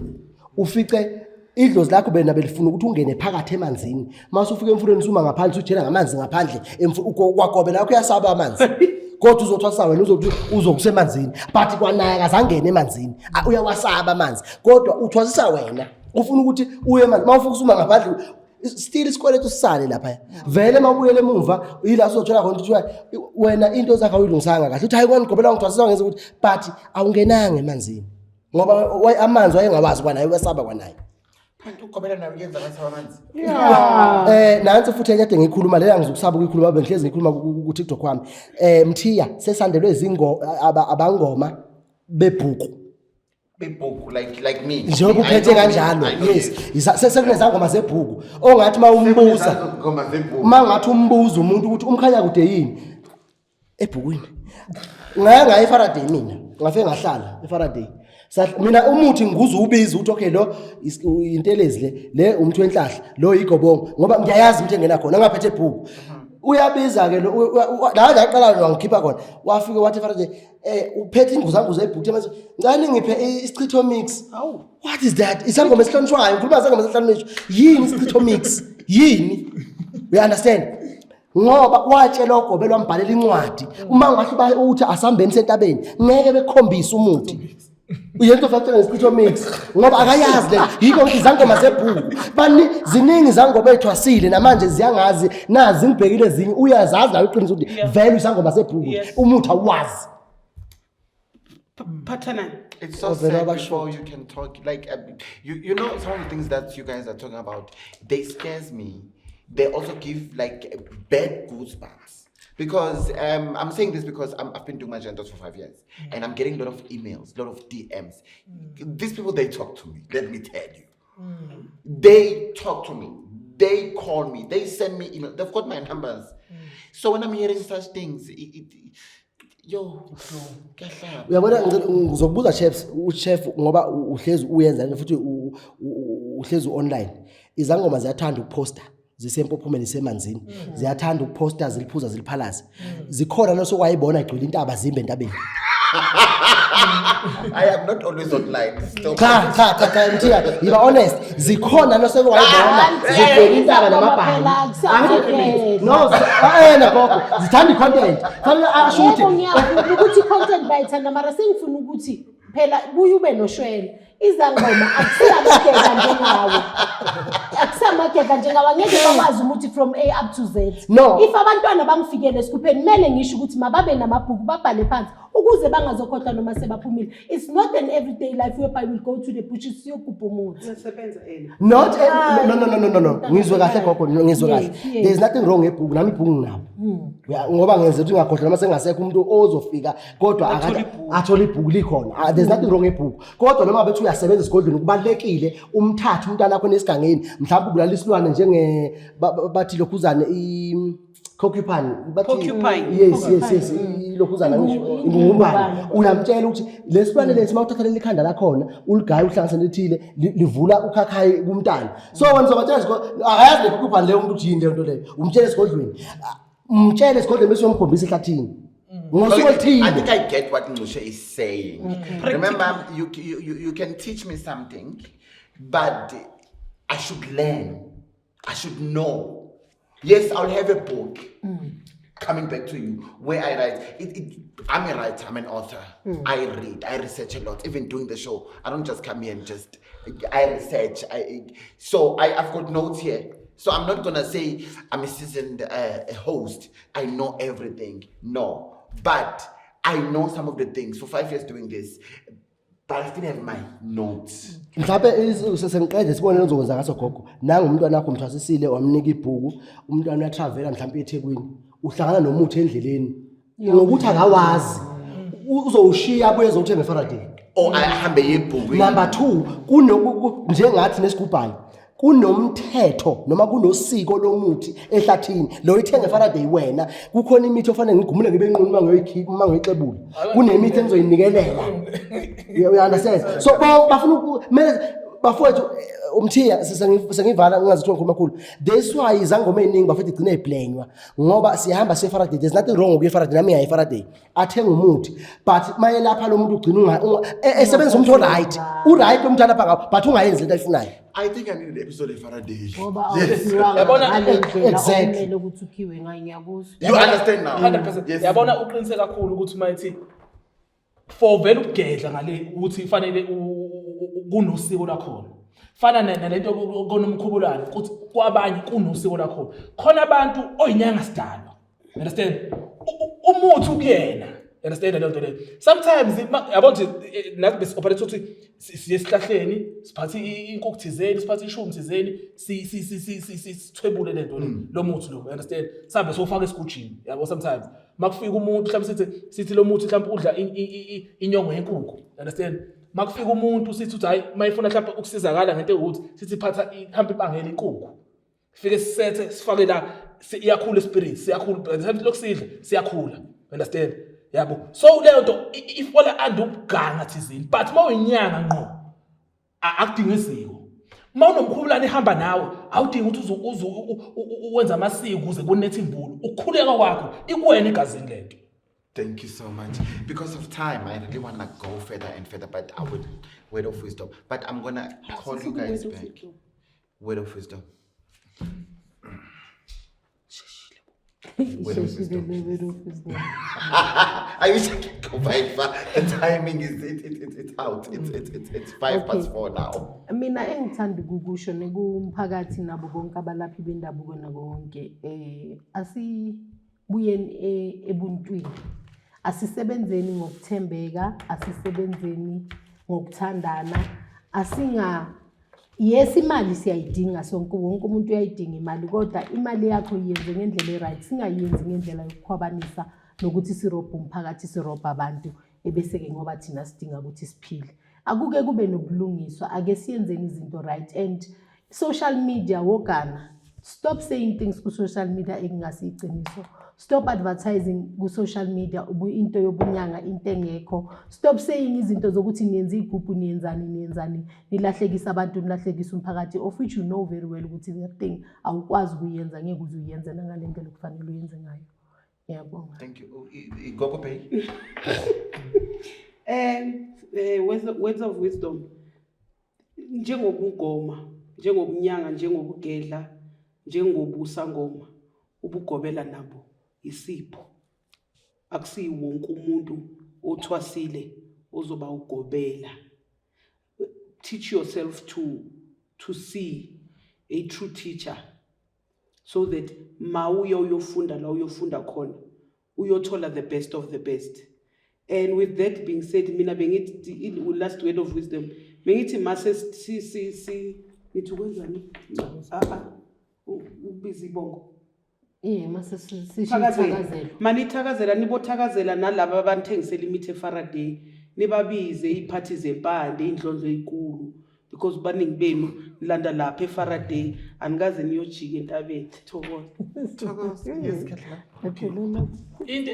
ufice idlozi lakho bena belifuna ukuthi ungene phakathi emanzini mase ufika emfuleni suma ngaphansi ujela ngamanzi ngaphandle kwagobela lakho uyasaba amanzi kodwa uzothwasa wena uzothi uzokusemanzini but kwanaye akazangene emanzini uyawasaba amanzi kodwa uthwasisa wena ufuna ukuthi uye emanzi mawufika usuma ngaphandle still isikweletu sisale lapha vele mawubuyele emuva yila sothola khona ukuthi wena into zakho uyilungisanga kahle uthi hayi kwangigobela ngithwasisa ngenza ukuthi but awungenanga emanzini ngoba amanzi wayengawazi kwanaye wesaba kwanaye. Ukugobela nawe kuyenza ngasaba amanzi. Nansi futhi ekade ngikhuluma lela ngizokusaba ukuyikhuluma bengihlezi ngikhuluma ku TikTok kwami. Mthiya sesandelwe izingo abangoma bebhuku like me. Njengoba uphethe kanjalo. Yes. Sesekunezangoma zebhuku. Ongathi mawumbuza ngoma zebhuku. Mangathi umbuza umuntu ukuthi umkhanya kude yini ebhukwini. Ngaya eFaraday mina. Ngafike ngahlala eFaraday. Mina umuthi nguze ubiza ukuthi okay lo intelezi le umuntu wenhlahla lo igobongo ngoba ngiyayazi ukuthi engena khona ngaphethe ibhuku uyabiza ke lo la yaqala ngikhipha khona wafika wathi Faraday uphethe inguzanguzo ebhuku manje ngani ngiphe isichitho mix what is that isangoma esihlonishwayo ngikhuluma sangoma esihlonishwayo yini isichitho mix yini you understand ngoba watshela ogobelwa mbhalela incwadi uma ngahluba ukuthi asambeni sentabeni ngeke bekhombisa umuthi uyenza factor ngesicitho mix ngoba akayazi le yiko ngithi izangoma zebhuku ziningi izangoma ethwasile namanje ziyangazi nazi ngibhekile ezinye uyazazi nawe iqiniso ukuthi vele izangoma zebhuku umuntu awazi Patana. It's so sad before you can talk. Like, you know, some of the things that you guys are talking about, they scares me. They also give like bad goosebumps. Because I'm saying this because I've been doing my genders for 5 years. And I'm getting a lot of emails, a lot of DMs. These people, they talk to me. Let me tell you. They talk to me. They call me. They send me emails. They've got my numbers. So when I'm hearing such things, yo, uyabona ngizokubuza chef ngoba uhlezi uyenza futhi uhlezi online izangoma ziyathanda ukuposta zisempophumeni semanzini ziyathanda ukuposta ziliphuza ziliphalaza zikhona nosokwayibona igcwele intaba zimbe entabeni I am not always online. Stop. Cha mthiya yiba honest zikhona nosokwayibona zigcwele intaba namabhani no ayena gogo zithanda icontent fanele asho ukuthi content bayithanda mara sengifuna ukuthi phela buye ube noshwele izangoma akusamagega njengawe akusamagega njengawe ngeke bakwazi ukuthi from A up to Z no if abantwana bangifikele esikhupheni mele ngisho ukuthi mababe namabhuku babhale phansi ukuze bangazokhohlwa noma sebaphumile. It's not an everyday life whereby we go to the bushes siyogubha umuthi not no ngizwe kahle gogo ngizwe kahle there's nothing wrong ngebhuku nami ibhuku nginabo ngoba ngenze ukuthi ngakhohlwa noma sengasekho umuntu ozofika kodwa athola ibhuku likhona there's nothing wrong ngebhuku kodwa noma bethu uyasebenza esigodlweni kubalekile umthatha umntana wakho nesigangeni mhlawumbe ubulala isilwane njenge bathi lokhuzane concubine yes lokhuzana ngisho ingumani uyamtshela ukuthi lesilwane lesi mawuthatha ikhanda la khona uligaya uhlanganise lethile livula ukhakhayi kumntana so wena uzobatshela akayazi le concubine le umuntu uthi yini le nto leyo umtshele esigodlweni bese uyomkhombisa ehlathini I think I get what Ngushe is saying. Remember, you can teach me something, but I should learn. I should know. Yes, I'll have a book coming back to you where I write. I'm a writer, I'm an author. I read, I research a lot. Even doing the show, I don't just come here and I research. I've got notes here. So I'm not gonna say I'm a seasoned host. I know everything. No. But I know some of the things. For 5 years doing this, but I still have my notes. Mhlawumbe sesengiqede sibone lozokwenza ngaso gogo nanga umntwana wakho mthwasisile wamnika ibhuku umntwana uyatravela mhlawumbe eThekwini uhlangana nomuthi endleleni ngokuthi akawazi uzowushiya abuye ezothenga eFaraday ahambe yebhuku. Number 2 njengathi nesigubhayo kunomthetho noma kunosiko lomuthi ehlathini lo ithenga eFaraday wena kukhona imithi ofanele ngigumule ngibe enqunu uma ngoyixebula kunemithi engizoyinikelela you understand so bafuna bafowethu umthiya sengivala ngingazithola ngokukhulu that's why izangoma eziningi bafethu igcine eblenywa ngoba siyahamba seFaraday there's nothing wrong with eFaraday nami ngiya eFaraday athenga umuthi but maye lapha lo muntu ugcina esebenza umuntu right uright umntana lapha but ungayenzi lento ayifunayo. I think I need an episode of Faraday. Exactly. You understand now? 100%. Yes. Yabona uqiniseke kakhulu ukuthi mayithi for vele ukugedla ngale ukuthi fanele kunosiko lakhona. Fana nalento konomkhubulane ukuthi kwabanye kunosiko lakhona. Khona abantu oyinyanga sidalwa. Understand? Umuthi ukuyena. Understand lento le. Sometimes yabona nje nathi besoperate ukuthi siye esihlahleni siphathe inkukhu thizeni siphathe ishumu thizeni sithwebule lento lo muthi lo understand sabe sofaka esigujini yabo sometimes makufika umuntu mhlawumbe sithi lo muthi mhlawumbe udla inyongo yenkukhu understand makufika umuntu sithi uthi hayi mayifuna mhlawumbe ukusizakala ngento ukuthi sithi phatha ihamba ibangela inkukhu fike sisethe sifake la iyakhula espirit siyakhula mhlawumbe lokusidla siyakhula understand yabo so leyo nto ifola andukuganga thizini but mawuyinyanga ngqo akudingi isiko mawunomkhubulane ehamba nawe awudingi ukuthi uwenza amasiko ukuze kunethe imvula ukukhuleka kwakho ikuwena igazini lento. Thank you so much. Because of time, I really want to go further and further, but I would word of wisdom. But I'm going to call you guys back. Word of wisdom. Word of wisdom. I wish I could go by far. The timing is it's out. It's 4:05 now. Mina engithanda ukukusho nekumphakathi nabo bonke abalaphi bendabuko nabo bonke asibuyeni ebuntwini. Asisebenzeni ngokuthembeka, asisebenzeni ngokuthandana. Yes, imali siyayidinga sonke wonke umuntu uyayidinga imali kodwa imali yakho yenze ngendlela right. Singayenzi ngendlela yokukhwabanisa nokuthi sirobha umphakathi sirobha abantu ebese ke ngoba thina sidinga ukuthi siphile. Akuke kube nobulungiswa, ake siyenzeni izinto right and social media wogana. Stop saying things ku social media ekungasiqiniso. Stop advertising ku social media into yobunyanga into engekho. Stop saying izinto zokuthi niyenza igroup niyenzani nilahlekisa abantu nilahlekisa umphakathi of which you know very well ukuthi that thing awukwazi ukuyenza ngeke uze uyenze nangalendlela okufanele uyenze ngayo. Ngiyabonga. Thank you. Gogo Pay. Words of wisdom. Njengobungoma, njengobunyanga, njengobugedla, njengobusangoma, ubugobela nabo isipho. Akusiyi wonke umuntu othwasile ozoba ugobela. Teach yourself to see a true teacher so that uyofunda la uyofunda khona uyothola the best of the best. And with that being said, mina bengithi last word of wisdom bengithi mase nithi kwenzani ubusy bongo mase sishithakazela manithakazela nibothakazela nalabo abanthengisela imithi eFaraday nibabize iphathi zempande indlondlo ezinkulu because baningi benu landa lapha eFaraday anikaze niyojika entabeni Thokoza. Yes, Kathla. Into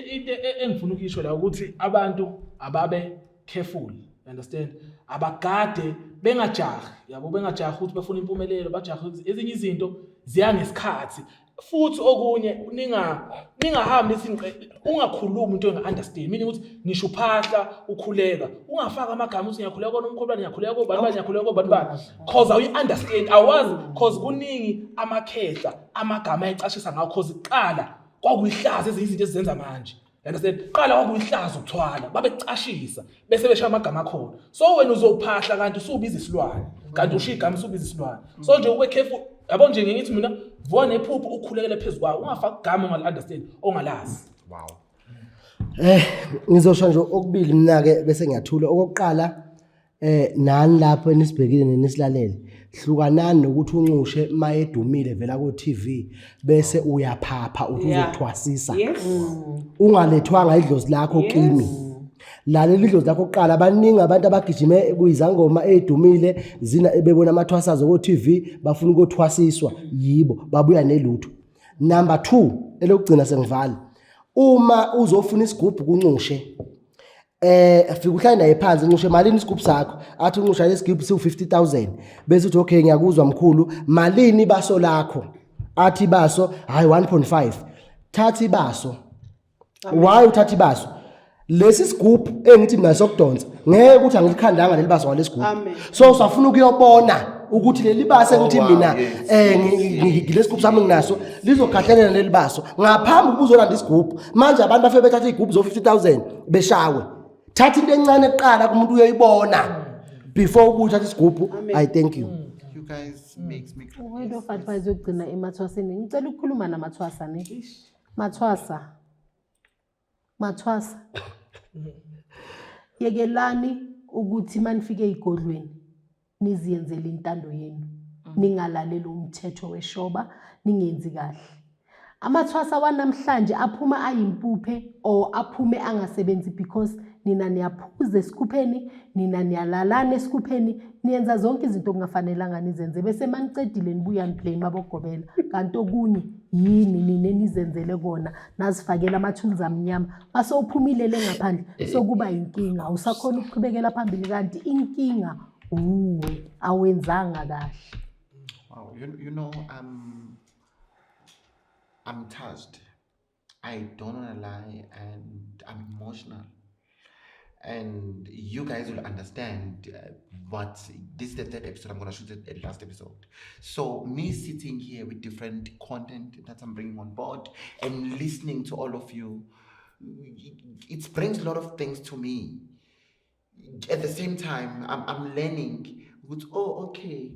engifuna ukisho la ukuthi abantu ababe careful, understand? Abagade bengajahi, yabo bengajahi ukuthi bafuna impumelelo, bajahi ezinye izinto ziyangesikhathi. Futhi okunye ningahambi ungakhuluma into enga-understand meaning ukuthi nisho uphahla ukhuleka ungafaka amagama ukuthi ngiyakhuleka kona umkholwane ngiyakhuleka kobani ngiyakhuleka kobani cause awu-understand awazi cause kuningi amakhehla amagama ayicashisa ngawo cause kuqala kwakuyihlazo ezinye izinto ezizenza manje understand qala kwakuyihlazo ukuthwala babecashisa bese besha amagama akhona so wena uzophahla kanti usubiza isilwane kanti ushiya igama usubiza isilwane so nje ube careful yabo nje ngithi mina vuka nephupho ukhulekele phezukwayo ungafaka igama ongali-understand ongalazi. Wow. Ngizosho nje okubili mina ke bese ngiyathula okokuqala nani lapho enisibhekile nenisilalele hlukanani nokuthi uncushe mayedumile vela ku TV bese uyaphapha uthi uzothwasisa ungalethwanga idlozi lakho kimi lalela idlozi lakho oqala abaningi abantu abagijime kuyizangoma edumile zina bebona amathwasazo ku TV bafuna ukuthwasiswa yibo babuya nelutho. Number 2 elokugcina sengivala uma uzofuna isigubhu kuncushe afika uhlala naye phansi uncushe malini isigubhu sakho athi uncusha lesigubhu siwu50,000 bese uthi okay ngiyakuzwa mkhulu malini baso lakho athi baso hayi 1.5 thatha ibaso why uthatha ibaso lesi sigubhu engithi mina sokudonsa ngeke ukuthi angilikhandanga leli baso ngalesigubhu so usafuna ukuyobona ukuthi leli base ngithi mina ngilesigubhu sami nginaso lizokhahlelela leli baso ngaphambi ukubuzolanda isigubhu manje abantu bafike bethatha izigubhu zo50,000 beshawe thatha into encane eqala kumuntu uyayibona before ukuthatha isigubhu. I thank you. You guys makes me cry. word of advice yokugcina emathwaseni ngicela ukukhuluma namathwasa ne mathwasa yekelani ukuthi manifike ezigodlweni niziyenzele intando yenu ningalaleli umthetho weshoba ningenzi kahle. Amathwasa wanamhlanje aphuma ayimpuphe or aphume angasebenzi because nina niyaphuza esikupheni nina niyalalana esikupheni niyenza zonke izinto okungafanelanga nizenze bese manicedile nibuya niplay mabogobela kanti okunye yini nine nizenzele kona nazifakela amathuluzi amnyama base uphumilele ngaphandle sokuba inkinga usakhona ukuqhubekela phambili kanti inkinga uwe awenzanga kahle. Wow, you know, I'm touched. I don't want to lie, and I'm emotional. And you guys will understand what this is the third episode. I'm going to shoot it at the last episode. So me sitting here with different content that I'm bringing on board and listening to all of you, it brings a lot of things to me. At the same time, I'm learning with, okay,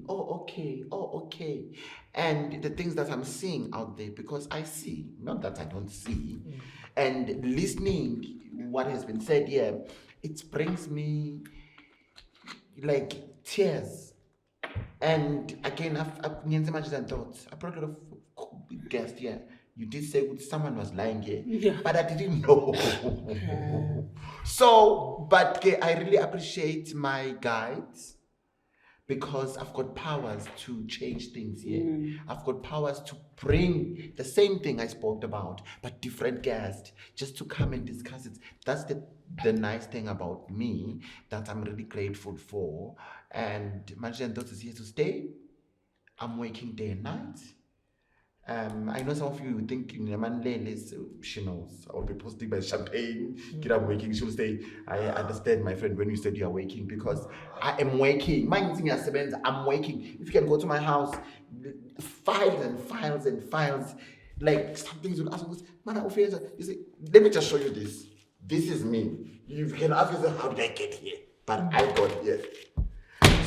and the things that I'm seeing out there, because I see, not that I don't see, and listening what has been said here, it brings me like tears. And again, I've Manchis and Thoughts. I brought a lot of guests here. You did say someone was lying here, but I didn't know. So, but I really appreciate my guides, because I've got powers to change things here. I've got powers to bring the same thing I spoke about, but different guests, just to come and discuss it. That's the nice thing about me that I'm really grateful for. And Manchis and Thoughts is here to stay. I'm working day and night. I know some of you think she knows. I'll be posting my champagne. I'm waking. She'll say, I understand, my friend, when you said you are waking, because I am waking. I'm waking. If you can go to my house, files and files and files, like some things will ask me, you say, let me just show you this. This is me. You can ask yourself, how did I get here? But I got here.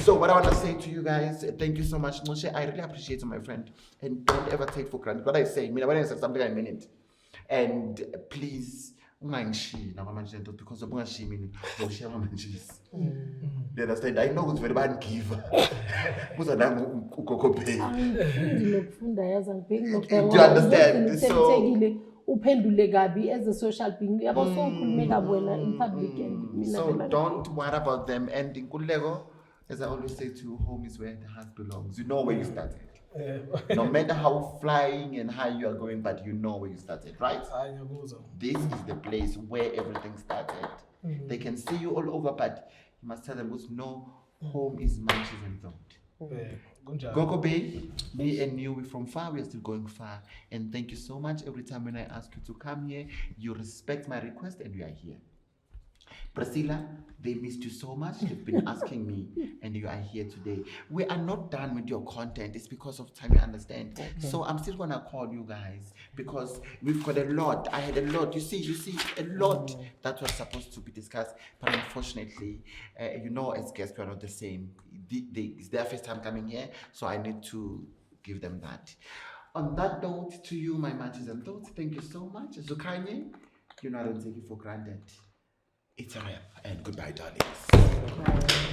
So what I want to say to you guys, thank you so much, Moshe. I really appreciate you, my friend. And don't ever take for granted what I say. When I say something, I mean it. And please, because of you understand? I know it's very bad giver. Do you understand? So, uphendule kabi as a social being yabo so ukhulume kabi wena in public and mina so don't worry about them. And in Kulego, as I always say to you, home is where the heart belongs. You know where you started. No matter how flying and high you are going, but you know where you started, right? This is the place where everything started. They can see you all over, but you must tell them, no, home is Manchis and Thought. Gogo Bay, me and you, we're from far, we're still going far. And thank you so much. Every time when I ask you to come here, you respect my request and you are here. Priscilla, they missed you so much. They've been asking me, and you are here today. We are not done with your content. It's because of time, you understand. So I'm still gonna call you guys, because we've got a lot. I had a lot. You see, a lot that was supposed to be discussed, but unfortunately, as guests, we are not the same. It's their first time coming here, so I need to give them that. On that note, to you, my Manchis and Thoughts, thank you so much. Zukanye, I don't take it for granted. It's a wrap, and goodbye, darlings.